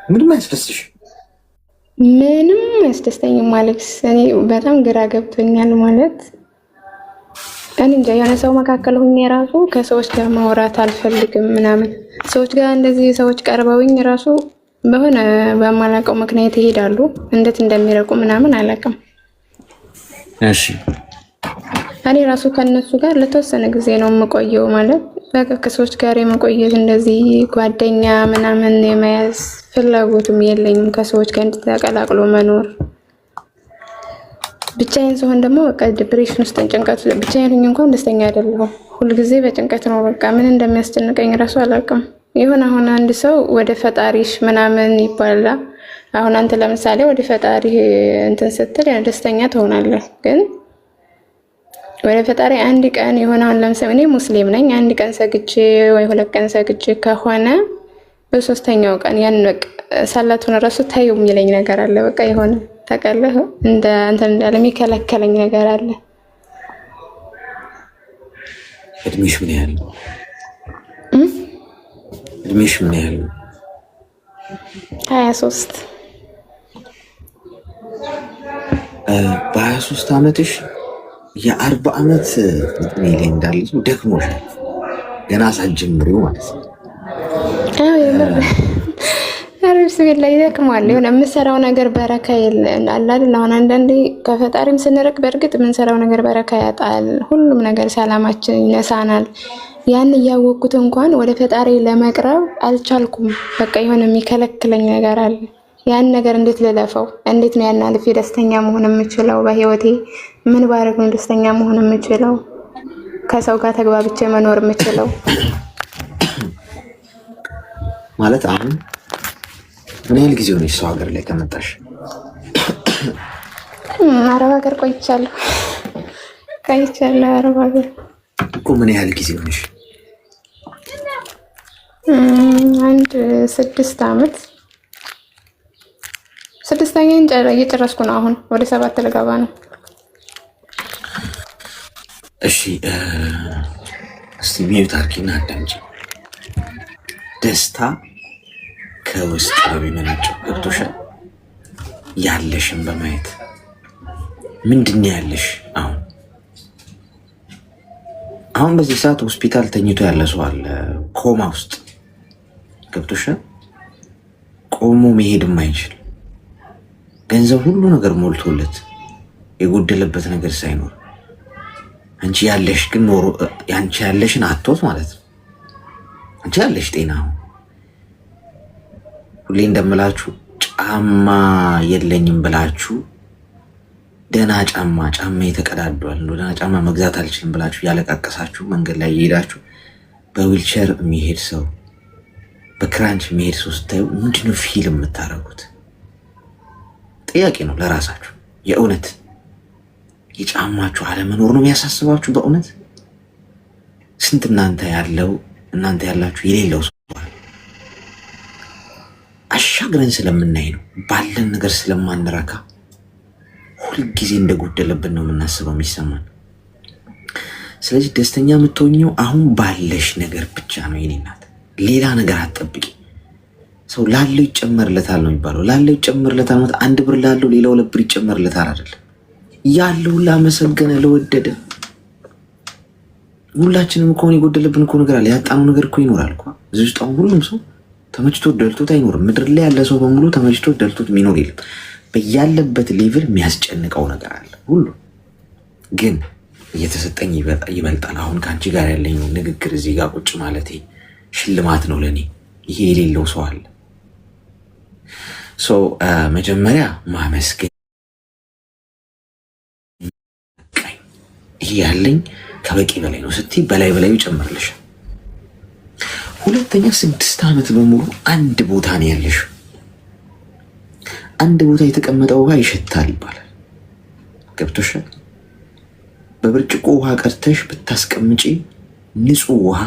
ምንም አያስደስትሽ? ምንም አያስደስተኝም ማለት እኔ በጣም ግራ ገብቶኛል። ማለት እኔ እንጃ የሆነ ሰው መካከል ሁኜ ራሱ ከሰዎች ጋር ማውራት አልፈልግም ምናምን። ሰዎች ጋር እንደዚህ ሰዎች ቀርበውኝ ራሱ በሆነ በማላውቀው ምክንያት ይሄዳሉ። እንዴት እንደሚረቁ ምናምን አላውቅም። እሺ እኔ ራሱ ከነሱ ጋር ለተወሰነ ጊዜ ነው የምቆየው። ማለት በቃ ከሰዎች ጋር የመቆየት እንደዚህ ጓደኛ ምናምን የመያዝ ፍላጎትም የለኝም። ከሰዎች ጋር እንድትቀላቅሎ መኖር። ብቻዬን ስሆን ደግሞ በቃ ዲፕሬሽን ውስጥ ጭንቀት፣ ብቻዬን ሆኜ እንኳን ደስተኛ አይደለሁም። ሁልጊዜ በጭንቀት ነው። በቃ ምን እንደሚያስጨንቀኝ ራሱ አላውቅም። ይሁን አሁን አንድ ሰው ወደ ፈጣሪሽ ምናምን ይባላል። አሁን አንተ ለምሳሌ ወደ ፈጣሪ እንትን ስትል ደስተኛ ትሆናለህ። ግን ወደ ፈጣሪ አንድ ቀን የሆነ አሁን ለምሳሌ እኔ ሙስሊም ነኝ። አንድ ቀን ሰግጄ ወይ 2 ቀን ሰግጄ ከሆነ በሶስተኛው ቀን ያን ሰላቱን ራሱ ታዩ የሚለኝ ነገር አለ። በቃ የሆነ ታውቃለህ እንደ እንትን እንዳለ የሚከለከለኝ ነገር አለ። እድሜሽ ምን ያህል ነው? እድሜሽ ምን ያህል ነው? 23 በ23 ዓመትሽ የ40 ዓመት እድሜ ላይ እንዳለ ሰው ደክሞሻል። ገና ሳትጀምሪው ማለት ነው። አዎ የምር አርብስ ላይ ይደክማል። የሆነ የምሰራው ነገር በረካ የለም አይደል? አሁን አንዳንዴ ከፈጣሪም ስንርቅ በእርግጥ የምንሰራው ነገር በረካ ያጣል። ሁሉም ነገር ሰላማችን ይነሳናል። ያን እያወቅኩት እንኳን ወደ ፈጣሪ ለመቅረብ አልቻልኩም። በቃ የሆነ የሚከለክለኝ ነገር አለ። ያን ነገር እንዴት ልለፈው? እንዴት ነው ያን አልፌ ደስተኛ መሆን የምችለው? በህይወቴ ምን ባረግ ነው ደስተኛ መሆን የምችለው? ከሰው ጋር ተግባብቼ መኖር የምችለው? ማለት አሁን ምን ያህል ጊዜ ሆነሽ ሰው ሀገር ላይ ከመጣሽ? አረብ ሀገር ቆይቻለሁ። አረብ ሀገር እኮ ምን ያህል ጊዜ ሆነሽ? አንድ 6 ዓመት። 6ኛን እየጨረስኩ ነው። አሁን ወደ 7 ልገባ ነው። እሺ እስቲ ሚዩት አድርጊና አዳምጪ። ደስታ ከውስጥ በሚመነጨው ገብቶሻል? ያለሽን በማየት ምንድን ነው ያለሽ? አሁን በዚህ ሰዓት ሆስፒታል ተኝቶ ያለ ሰው አለ፣ ኮማ ውስጥ ገብቶሻል? ቆሞ መሄድ የማይችል ገንዘብ ሁሉ ነገር ሞልቶለት የጎደለበት ነገር ሳይኖር አንቺ ያለሽ ግን ኖሮ አንቺ ያለሽን አጥቶት ማለት ነው። አንቺ ያለሽ ጤና ሁሌ እንደምላችሁ ጫማ የለኝም ብላችሁ ደህና ጫማ የተቀዳዷል ደህና ጫማ መግዛት አልችልም ብላችሁ ያለቃቀሳችሁ መንገድ ላይ እየሄዳችሁ በዊልቸር የሚሄድ ሰው በክራንች የሚሄድ ሰው ስታዩ ምንድነው ፊልም የምታደርጉት? ጥያቄ ነው ለራሳችሁ። የእውነት የጫማችሁ አለመኖር ነው የሚያሳስባችሁ? በእውነት ስንት እናንተ ያላችሁ የሌለው ሰው አሻግረን ስለምናይ ነው፣ ባለን ነገር ስለማንረካ ሁልጊዜ እንደጎደለብን ነው የምናስበው የሚሰማን። ስለዚህ ደስተኛ የምትሆኘው አሁን ባለሽ ነገር ብቻ ነው የኔ እናት። ሌላ ነገር አትጠብቂ። ሰው ላለው ይጨመርለታል ነው የሚባለው። ላለው ይጨመርለታል ማለት 1 ብር ላለው ሌላው 2 ብር ይጨመርለታል አይደለም። ያለው ላመሰገነ ለወደደ ሁላችንም እኮ የጎደለብን እኮ ነገር አለ። ያጣነው ነገር እኮ ይኖራል እኮ እዚህ ውስጥ። አሁን ሁሉም ሰው ተመችቶ ደልቶት አይኖርም። ምድር ላይ ያለ ሰው በሙሉ ተመችቶ ደልቶት የሚኖር የለም። በያለበት ሌቭል የሚያስጨንቀው ነገር አለ ሁሉ። ግን እየተሰጠኝ ይበልጣል። አሁን ከአንቺ ጋር ያለኝ ንግግር እዚህ ጋር ቁጭ ማለት ሽልማት ነው ለእኔ። ይሄ የሌለው ሰው አለ። መጀመሪያ ማመስገን፣ ይሄ ያለኝ ከበቂ በላይ ነው ስትይ በላይ በላዩ ይጨምርልሽ። ሁለተኛ 6 ዓመት በሙሉ አንድ ቦታ ነው ያለሽ። አንድ ቦታ የተቀመጠ ውሃ ይሸታል ይባላል። ገብቶሻል? በብርጭቆ ውሃ ቀርተሽ ብታስቀምጪ ንጹህ ውሃ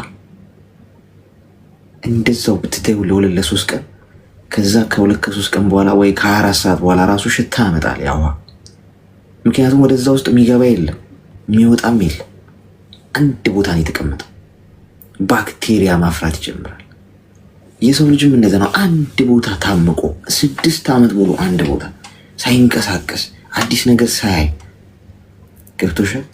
እንደዛው ብትተይው ለ2 ለ3 ቀን ከዛ ከ2 ከ3 ቀን በኋላ ወይ ከ24 ሰዓት በኋላ ራሱ ሽታ ያመጣል ያ ውሃ። ምክንያቱም ወደዛ ውስጥ የሚገባ የለም የሚወጣም የለም። አንድ ቦታ ነው የተቀመጠው። ባክቴሪያ ማፍራት ይጀምራል። የሰው ልጅም እንደዛ ነው። አንድ ቦታ ታምቆ 6 ዓመት ሙሉ አንድ ቦታ ሳይንቀሳቀስ አዲስ ነገር ሳያይ ገብቶሻል?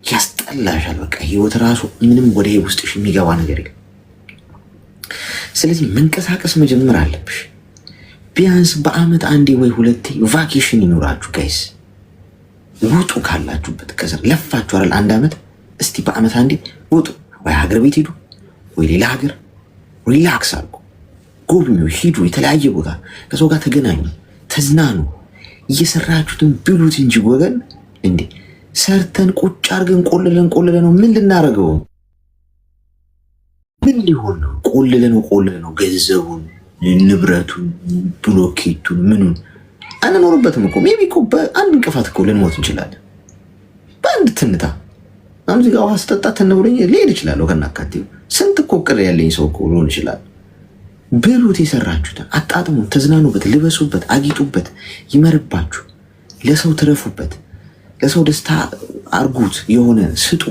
ያስጠላሻል። በቃ ህይወት ራሱ ምንም ወደ ውስጥሽ የሚገባ ነገር የለም። ስለዚህ መንቀሳቀስ መጀመር አለብሽ። ቢያንስ በአመት አንዴ ወይ 2 ቫኬሽን ይኖራችሁ ጋይስ። ውጡ ካላችሁበት ከስር ለፋችሁ አይደል? 1 ዓመት እስቲ በአመት አንዴ ውጡ። ወይ ሀገር ቤት ሂዱ፣ ወይ ሌላ ሀገር ሪላክስ አድርጉ፣ ጎብኙ፣ ሂዱ፣ የተለያየ ቦታ ከሰው ጋር ተገናኙ፣ ተዝናኑ። እየሰራችሁትን ብሉት እንጂ ወገን እንዴ ሰርተን ቁጭ አድርገን ቆልለ ነው ምን ልናረገው? ምን ሊሆን ነው? ቆልለ ነው ገንዘቡን፣ ንብረቱን፣ ብሎኬቱን ምኑን አንኖርበትም እኮ። ሜቢ እኮ በአንድ እንቅፋት እኮ ልንሞት እንችላለን። በአንድ ትንታ አሁን እዚህ ጋር ውሃ ስጠጣ ተነብሮኝ ልሄድ እችላለሁ ከናካቴው። ስንት እኮ ቅር ያለኝ ሰው እኮ ሊሆን ይችላል። ብሉት፣ የሰራችሁትን አጣጥሙን፣ ተዝናኑበት፣ ልበሱበት፣ አጊጡበት፣ ይመርባችሁ፣ ለሰው ትረፉበት፣ ለሰው ደስታ አርጉት፣ የሆነ ስጡ።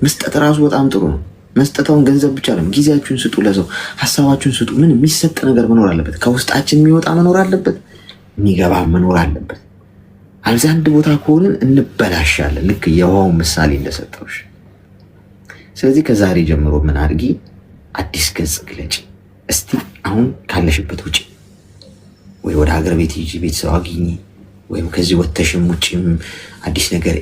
መስጠት ራሱ በጣም ጥሩ ነው። መስጠታውን ገንዘብ ብቻ ነው። ጊዜያችሁን ስጡ፣ ለሰው ሀሳባችሁን ስጡ። ምን የሚሰጥ ነገር መኖር አለበት። ከውስጣችን የሚወጣ መኖር አለበት፣ የሚገባ መኖር አለበት። አልዚ አንድ ቦታ ከሆንን እንበላሻለን። ልክ የውሃውን ምሳሌ እንደሰጠውሽ። ስለዚህ ከዛሬ ጀምሮ ምን አድርጊ? አዲስ ገጽ ግለጭ። እስቲ አሁን ካለሽበት ውጭ ወይ ወደ ሀገር ቤት ሂጂ፣ ቤተሰብ አግኚ፣ ወይም ከዚህ ወተሽም ውጭም አዲስ ነገር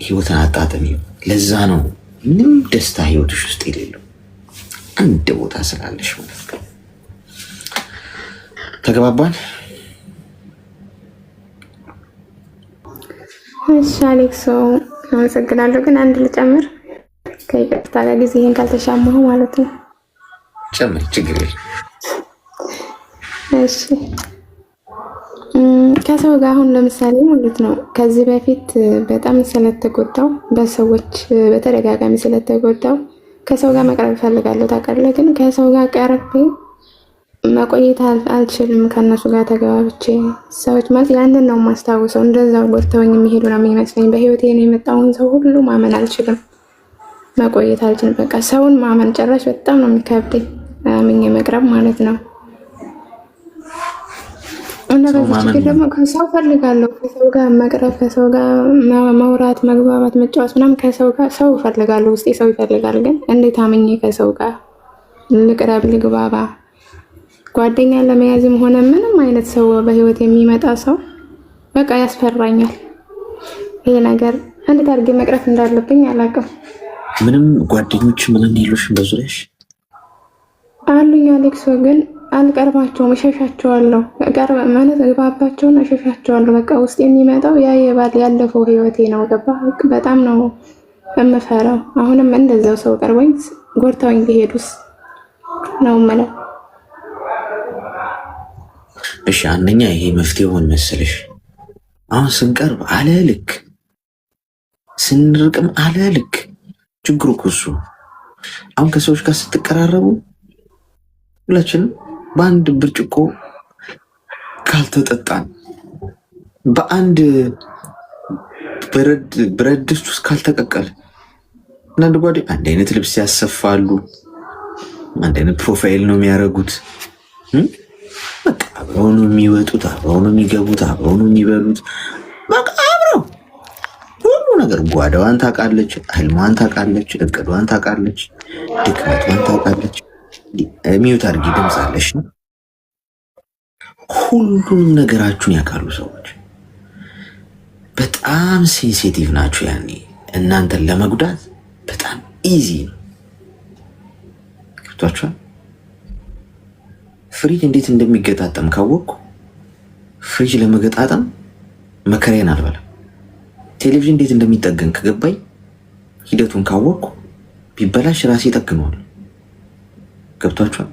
ህይወትን አጣጥሚ። ለዛ ነው ምንም ደስታ ህይወትሽ ውስጥ የሌለው አንድ ቦታ ስላለሽ ማለት ነው። ተግባባን? እሺ አሌክሶ አመሰግናለሁ። ግን አንድ ልጨምር ከይቅርታ ጋር ጊዜህን ካልተሻማሁ ማለት ነው። ጨምር፣ ችግር የለም። እሺ ከሰው ጋር አሁን ለምሳሌ ማለት ነው ከዚህ በፊት በጣም ስለተጎዳው በሰዎች በተደጋጋሚ ስለተጎዳው ከሰው ጋር መቅረብ እፈልጋለሁ ታውቃለህ። ግን ከሰው ጋር ቀርቤ መቆየት አልችልም። ከነሱ ጋር ተገባብቼ ሰዎች ማለት ያንን ነው የማስታውሰው። እንደዛው ጎድተውኝ የሚሄዱ ነው የሚመስለኝ። በህይወቴ ነው የመጣውን ሰው ሁሉ ማመን አልችልም፣ መቆየት አልችልም። በቃ ሰውን ማመን ጭራሽ በጣም ነው የሚከብደኝ፣ አምኜ መቅረብ ማለት ነው። እና በዚህ ችግር ደግሞ ከሰው ፈልጋለሁ፣ ከሰው ጋር መቅረብ፣ ከሰው ጋር ማውራት፣ መግባባት፣ መጫወት ምናምን ከሰው ጋር ሰው ፈልጋለሁ፣ ውስጤ ሰው ይፈልጋል። ግን እንዴት አምኜ ከሰው ጋር ልቅረብ፣ ልግባባ? ጓደኛ ለመያዝም ሆነ ምንም አይነት ሰው በህይወት የሚመጣ ሰው በቃ ያስፈራኛል። ይሄ ነገር እንዴት አድርጌ መቅረፍ እንዳለብኝ አላውቅም። ምንም ጓደኞች ምንም የሉሽም በዙሪያሽ? አሉኝ አሌክሶ፣ ግን አልቀርባቸውም፣ እሸሻቸዋለሁ። ማለት ግባባቸውን እሸሻቸዋለሁ። በቃ ውስጥ የሚመጣው ያ ያለፈው ህይወቴ ነው። ገባ? በጣም ነው የምፈራው። አሁንም እንደዛው ሰው ቀርቦኝ ጎድተውኝ ቢሄዱስ ነው የምለው። እሺ አንደኛ ይሄ መፍትሄውን መሰለሽ፣ አሁን ስንቀርብ አለ ልክ ስንርቅም አለ ልክ። ችግሩ እኮ እሱ አሁን ከሰዎች ጋር ስትቀራረቡ ሁላችንም በአንድ ብርጭቆ ካልተጠጣን፣ በአንድ ብረት ድስት ውስጥ ካልተቀቀለ፣ አንዳንድ ጓደኞች አንድ አይነት ልብስ ያሰፋሉ፣ አንድ አይነት ፕሮፋይል ነው የሚያደርጉት። በቃ አብረው ነው የሚወጡት፣ አብረው ነው የሚገቡት፣ አብረው ነው የሚበሉት። በቃ አብረው ሁሉ ነገር ጓዳዋን ታውቃለች፣ ህልሟን ታውቃለች፣ እቅዷን ታውቃለች፣ ድክመቷን ታውቃለች። ሚዩት አድርጊ ድምፅ አለሽ። ሁሉንም ነገራችሁን ያውቃሉ ሰዎች። በጣም ሴንሲቲቭ ናችሁ። ያኔ እናንተን ለመጉዳት በጣም ኢዚ ነው። ገብቷችኋል? ፍሪጅ እንዴት እንደሚገጣጠም ካወቅኩ ፍሪጅ ለመገጣጠም መከራዬን አልበላም። ቴሌቪዥን እንዴት እንደሚጠገን ከገባኝ ሂደቱን ካወቅኩ ቢበላሽ ራሴ ጠግነዋል። ገብቷችኋል?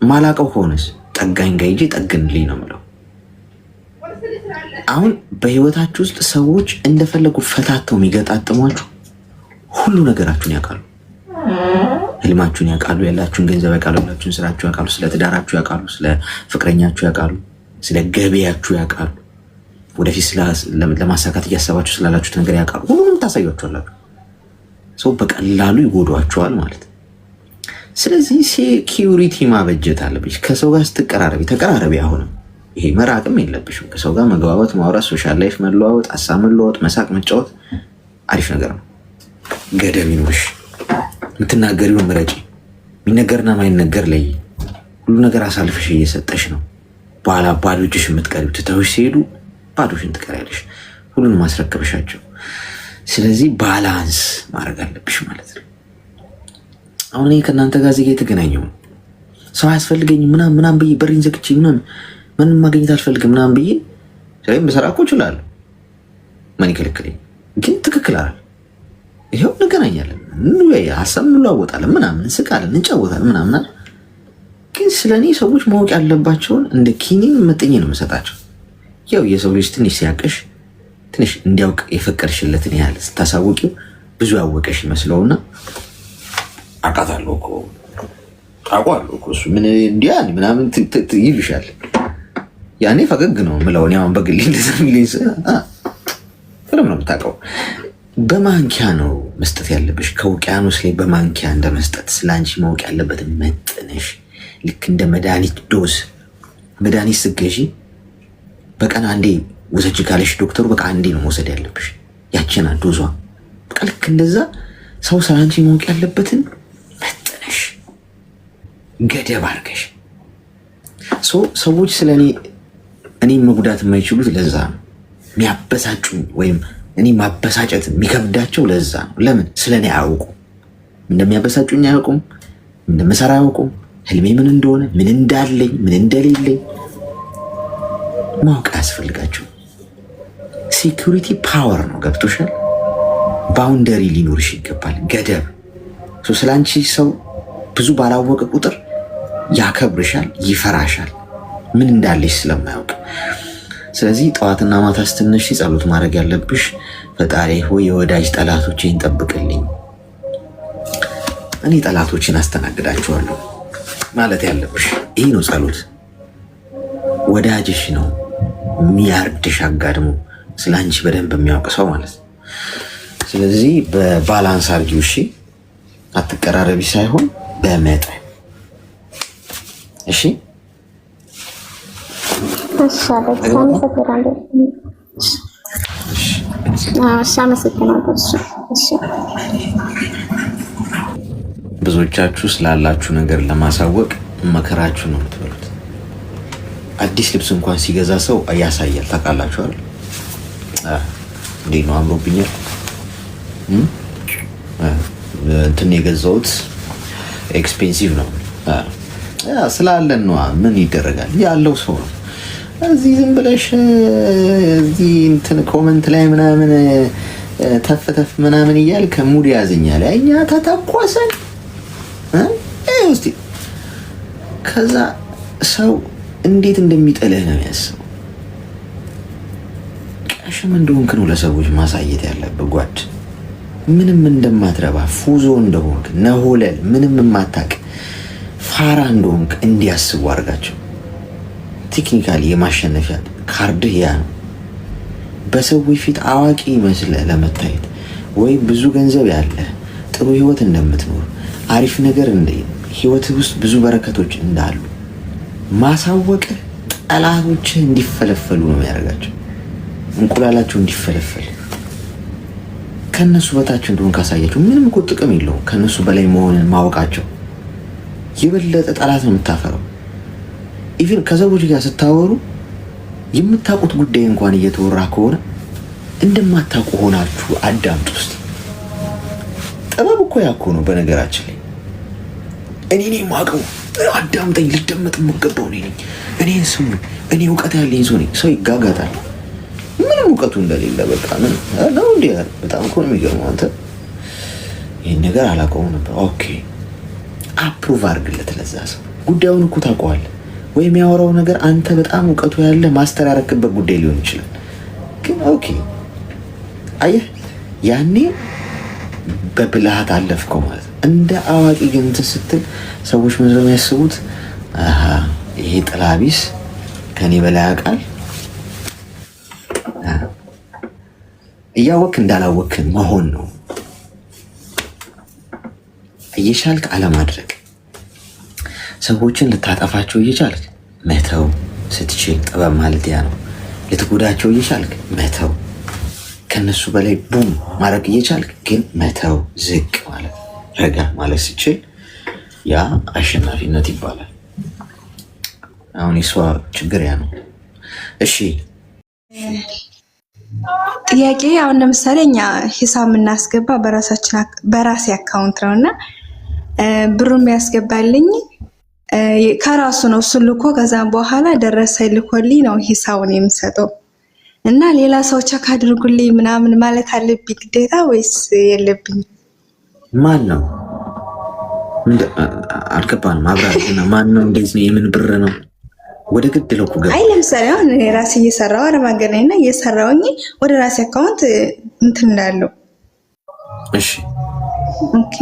ማላቀው ከሆነስ ጠጋኝ ጋር ሂጄ ጠግንልኝ ነው የምለው። አሁን በህይወታችሁ ውስጥ ሰዎች እንደፈለጉ ፈታተው የሚገጣጥሟችሁ ሁሉ ነገራችሁን ያውቃሉ። ህልማችሁን ያውቃሉ፣ ያላችሁን ገንዘብ ያውቃሉ፣ ያላችሁን ስራችሁ ያውቃሉ፣ ስለ ትዳራችሁ ያውቃሉ፣ ስለ ፍቅረኛችሁ ያውቃሉ፣ ስለ ገበያችሁ ያውቃሉ፣ ወደፊት ለማሳካት እያሰባችሁ ስላላችሁት ነገር ያውቃሉ። ሁሉንም ታሳያችኋላችሁ። ሰው በቀላሉ ይጎዷችኋል ማለት። ስለዚህ ሴኪዩሪቲ ማበጀት አለብሽ። ከሰው ጋር ስትቀራረቢ ተቀራረቢ። አሁንም ይሄ መራቅም የለብሽም። ከሰው ጋር መግባባት፣ ማውራት፣ ሶሻል ላይፍ መለዋወጥ፣ ሀሳብ መለዋወጥ፣ መሳቅ፣ መጫወት አሪፍ ነገር ነው። ገደብ ይኖርሽ። የምትናገሪውን ምረጪ። የሚነገርና ማይነገር ለይ። ሁሉ ነገር አሳልፈሽ እየሰጠሽ ነው። በኋላ ባዶ እጅሽ የምትቀሪው ትተውሽ ሲሄዱ ባዶሽን ትቀሪያለሽ። ሁሉንም ማስረከብሻቸው። ስለዚህ ባላንስ ማድረግ አለብሽ ማለት ነው። አሁን እኔ ከእናንተ ጋር እዚህ ጋ የተገናኘው ሰው አያስፈልገኝም ምናምን ብዬ በሬን ዘግቼ ምንም ማግኘት አልፈልግም ምናምን ብዬ ስራዬን በሰራ እኮ እችላለሁ። ማን ይከለክለኝ? ግን ትክክል አይደል? ይኸው እንገናኛለን፣ ሀሳብ እንለዋወጣለን፣ ምናምን እንስቃለን፣ እንጫወታለን ምናምን። ግን ስለእኔ ሰዎች ማወቅ ያለባቸውን እንደ ኪኒን መጠኝ ነው የምሰጣቸው። ያው የሰው ልጅ ትንሽ ሲያቀሽ ትንሽ እንዲያውቅ የፈቀድሽለትን ያህል ስታሳውቂው ብዙ ያወቀሽ ይመስለውና አውቃታለሁ እኮ አውቃለሁ እኮ እሱ ምን እንዲያ ምናምን ይልሻል። ያኔ ፈገግ ነው የምለው። እኔ አሁን በግሌ እንደዛ የሚለኝ ፍርም ነው የምታውቀው። በማንኪያ ነው መስጠት ያለብሽ፣ ከውቅያኖስ ላይ በማንኪያ እንደ መስጠት። ስለ አንቺ ማወቅ ያለበትን መጥነሽ፣ ልክ እንደ መድኃኒት ዶዝ። መድኃኒት ስትገዢ በቀን አንዴ ውሰጂ ካለሽ ዶክተሩ በቃ አንዴ ነው መውሰድ ያለብሽ፣ ያችና ዶዟ። በቃ ልክ እንደዛ ሰው ስለ አንቺ ማወቅ ያለበትን መጥነሽ ገደብ አድርገሽ። ሰዎች ስለ እኔ መጉዳት የማይችሉት ለዛ ነው። የሚያበሳጩኝ ወይም እኔ ማበሳጨት የሚከብዳቸው ለዛ ነው። ለምን? ስለ እኔ አያውቁም። እንደሚያበሳጩኝ አያውቁም። እንደምሰራ አያውቁም። ህልሜ ምን እንደሆነ፣ ምን እንዳለኝ፣ ምን እንደሌለኝ ማወቅ አያስፈልጋቸው። ሴኩሪቲ ፓወር ነው። ገብቶሻል? ባውንደሪ ሊኖርሽ ይገባል፣ ገደብ። ስለ አንቺ ሰው ብዙ ባላወቀ ቁጥር ያከብርሻል፣ ይፈራሻል፣ ምን እንዳለሽ ስለማያውቅ። ስለዚህ ጠዋትና ማታ ስትነሺ ጸሎት ማድረግ ያለብሽ ፈጣሪ ሆይ የወዳጅ ጠላቶቼን ጠብቅልኝ፣ እኔ ጠላቶችን አስተናግዳቸዋለሁ ማለት ያለብሽ ይህ ነው ጸሎት። ወዳጅሽ ነው የሚያርድሽ አጋድሞ፣ ስለ አንቺ በደንብ የሚያውቅ ሰው ማለት ነው። ስለዚህ በባላንስ አርጊው። እሺ፣ አትቀራረቢ ሳይሆን በመጠን እሺ። ብዙዎቻችሁ ስላላችሁ ነገር ለማሳወቅ መከራችሁ ነው የምትበሉት። አዲስ ልብስ እንኳን ሲገዛ ሰው ያሳያል። ታውቃላችኋል? እንዴት ነው አምሮብኛል፣ እንትን የገዛሁት ኤክስፔንሲቭ ነው ስላለን ነው። ምን ይደረጋል? ያለው ሰው ነው። እዚህ ዝም ብለሽ እዚህ እንትን ኮመንት ላይ ምናምን ተፍ ምናምን እያልክ ሙድ ያዘኛል። እኛ ተተኮሰን ውስጥ ከዛ ሰው እንዴት እንደሚጠልህ ነው የሚያስበው። ቀሽም እንደሆንክ ነው ለሰዎች ማሳየት ያለብህ። ጓድ ምንም እንደማትረባ ፉዞ እንደሆንክ ነሆለል ምንም የማታውቅ ፋራ እንደሆንክ እንዲያስቡ አድርጋቸው። ቴክኒካሊ የማሸነፊያ ካርድህ ያ ነው። በሰዎች ፊት አዋቂ መስለህ ለመታየት ወይ ብዙ ገንዘብ ያለ ጥሩ ህይወት እንደምትኖር አሪፍ ነገር ህይወት ውስጥ ብዙ በረከቶች እንዳሉ ማሳወቅህ ጠላቶች እንዲፈለፈሉ ነው የሚያደርጋቸው። እንቁላላቸው እንዲፈለፈል ከነሱ በታች እንደሆን ካሳያቸው ምንም እኮ ጥቅም የለውም። ከነሱ በላይ መሆንን ማወቃቸው የበለጠ ጠላት ነው የምታፈረው። ኢቭን ከሰዎች ጋር ስታወሩ የምታውቁት ጉዳይ እንኳን እየተወራ ከሆነ እንደማታውቁ ሆናችሁ አዳምጡ ውስጥ። ጥበብ እኮ ያኮ ነው። በነገራችን ላይ እኔ ነኝ የማውቀው፣ አዳምጠኝ፣ ልደመጥ የምገባው እኔ ነኝ፣ እኔን ስሙ፣ እኔ እውቀት ያለኝ ሰው ነኝ። ሰው ይጋጋጣል ምንም እውቀቱ እንደሌለ። በቃ ምን ነው እንዴ? በጣም እኮ ነው የሚገርመው። አንተ ይህን ነገር አላውቀውም ነበር። ኦኬ አፕሩቭ አድርግለት ለዛ ሰው። ጉዳዩን እኮ ታውቀዋለህ ወይ? የሚያወራው ነገር አንተ በጣም እውቀቱ ያለ ማስተር ያረክበት ጉዳይ ሊሆን ይችላል። ግን ኦኬ አየህ፣ ያኔ በብልሃት አለፍከው ማለት ነው። እንደ አዋቂ ግን እንትን ስትል ሰዎች ምን ነው የሚያስቡት? ይሄ ጥላቢስ ከኔ በላይ ያውቃል። እያወክ እንዳላወክ መሆን ነው። እየቻልክ አለማድረግ፣ ሰዎችን ልታጠፋቸው እየቻልክ መተው ስትችል ጥበብ ማለት ያ ነው። ልትጎዳቸው እየቻልክ መተው፣ ከነሱ በላይ ቡም ማድረግ እየቻልክ ግን መተው፣ ዝቅ ማለት ረጋ ማለት ስትችል ያ አሸናፊነት ይባላል። አሁን የሷ ችግር ያ ነው። እሺ ጥያቄ አሁን ለምሳሌ እኛ ሂሳብ የምናስገባ በራሴ አካውንት ነው እና ብሩም ያስገባልኝ ከራሱ ነው። እሱ ልኮ ከዛም በኋላ ደረሰኝ ልኮልኝ ነው ሂሳቡን የምሰጠው እና ሌላ ሰው ቸክ አድርጉልኝ ምናምን ማለት አለብኝ ግዴታ ወይስ የለብኝ? ማን ነው አልገባንም። አብራሪና ማን ነው? እንዴት ነው? የምን ብር ነው? ወደ ግድ ለኩ ገባ። አይ ለምሳሌ አሁን ራሴ እየሰራው አረማገናኝና እየሰራውኝ ወደ ራሴ አካውንት እንትን እንዳለው። እሺ ኦኬ።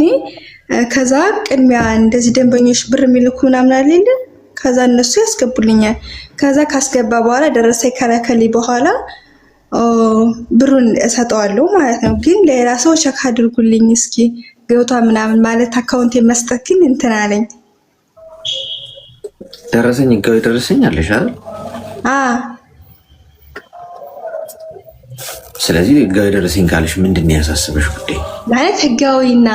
ከዛ ቅድሚያ እንደዚህ ደንበኞች ብር የሚልኩ ምናምን አይደል? ከዛ እነሱ ያስገቡልኛል። ከዛ ካስገባ በኋላ ደረሰኝ ከላከልኝ በኋላ ብሩን እሰጠዋለሁ ማለት ነው። ግን ሌላ ሰው ቸክ አድርጉልኝ እስኪ ገብቷ ምናምን ማለት አካውንት መስጠት ግን እንትን አለኝ። ደረሰኝ ህጋዊ ደረሰኝ አለሽ አይደል? ስለዚህ ህጋዊ ደረሰኝ ካለሽ ምንድን ነው ያሳስበሽ ጉዳይ? ማለት ህጋዊና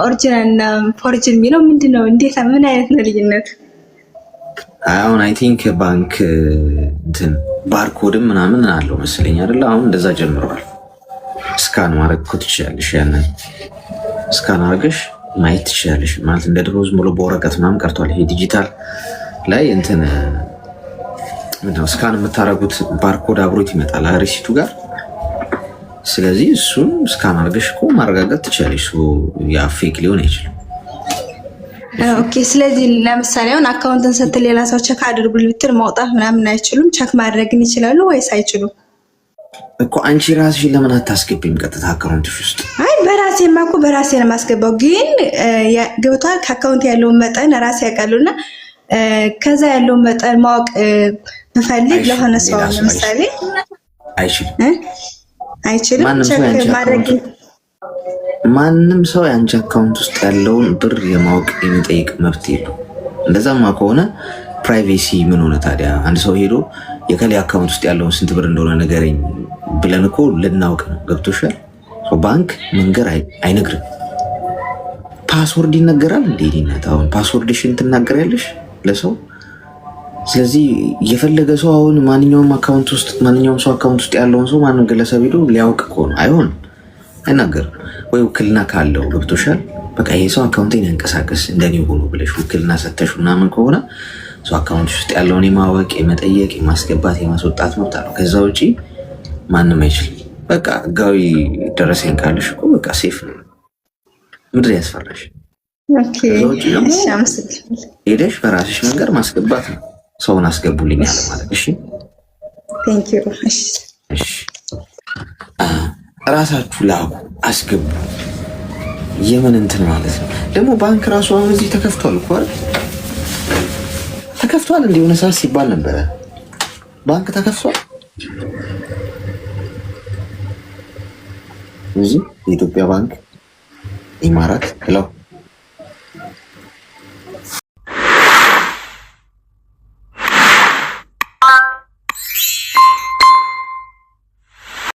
ኦሪጂናል እና ፎርጅን የሚለው ምንድነው? እንዴት ምን አይነት ነው ልዩነቱ? አሁን አይ ቲንክ ባንክ እንትን ባርኮድም ምናምን አለው መሰለኝ አይደል? አሁን እንደዛ ጀምረዋል። ስካን ማድረግ እኮ ትችያለሽ። ያንን ስካን አድርገሽ ማየት ትችያለሽ። ማለት እንደ ድሮ ዝም ብሎ በወረቀት ምናምን ቀርቷል። ይሄ ዲጂታል ላይ እንትን ምንድነው ስካን የምታደርጉት ባርኮድ አብሮት ይመጣል ሪሲቱ ጋር። ስለዚህ እሱን ስካን አድርገሽ እኮ ማረጋገጥ ትችያለሽ። ያ ፌክ ሊሆን አይችልም። ኦኬ። ስለዚህ ለምሳሌ አሁን አካውንትን ስትል ሌላ ሰው ቸክ አድርጉልኝ ብትል ማውጣት ምናምን አይችሉም? ቸክ ማድረግን ይችላሉ ወይስ አይችሉም? እኮ አንቺ ራስሽን ለምን አታስገቢም ቀጥታ አካውንትሽ ውስጥ? አይ በራሴማ እኮ በራሴ ነው የማስገባው። ግን ገብቷል። ከአካውንት ያለውን መጠን ራሴ ያውቃሉና ከዛ ያለውን መጠን ማወቅ ብፈልግ ለሆነ ሰው ለምሳሌ አይችልም ቸክ ማድረግ። ማንም ሰው የአንቺ አካውንት ውስጥ ያለውን ብር የማወቅ የሚጠይቅ መብት የለው። እንደዛማ ከሆነ ፕራይቬሲ ምን ሆነ ታዲያ? አንድ ሰው ሄዶ የከሌ አካውንት ውስጥ ያለውን ስንት ብር እንደሆነ ንገረኝ ብለን እኮ ልናውቅ ነው። ገብቶሻል? ባንክ መንገር አይነግርም። ፓስወርድ ይነገራል እንዴ? ዲነት አሁን ፓስወርድሽን ትናገሪያለሽ ለሰው። ስለዚህ የፈለገ ሰው አሁን ማንኛውም ሰው አካውንት ውስጥ ያለውን ሰው ማንም ግለሰብ ሄዶ ሊያውቅ እኮ ነው። አይሆንም፣ አይናገርም። ወይ ውክልና ካለው ገብቶሻል? በቃ ይሄ ሰው አካውንቴን ያንቀሳቀስ እንደኔ ሆኖ ብለሽ ውክልና ሰተሽ ምናምን ከሆነ ሰው አካውንት ውስጥ ያለውን የማወቅ የመጠየቅ የማስገባት የማስወጣት መብት አለው። ከዛ ውጪ ማንም አይችልም። በቃ ህጋዊ ደረሰኝ ካለሽ እኮ በቃ ሴፍ ነው። ምድር ያስፈራሽ። ሄደሽ በራስሽ መንገድ ማስገባት ነው። ሰውን አስገቡልኝ አለ ማለት። እሺ ራሳችሁ ላኩ፣ አስገቡ። የምን እንትን ማለት ነው ደግሞ። ባንክ ራሱ አሁን እዚህ ተከፍቷል እኮ አይደል? ተከፍቷል እንደ የሆነ ሰዓት ሲባል ነበረ። ባንክ ተከፍቷል እዚህ የኢትዮጵያ ባንክ ኢማራት ሄሎ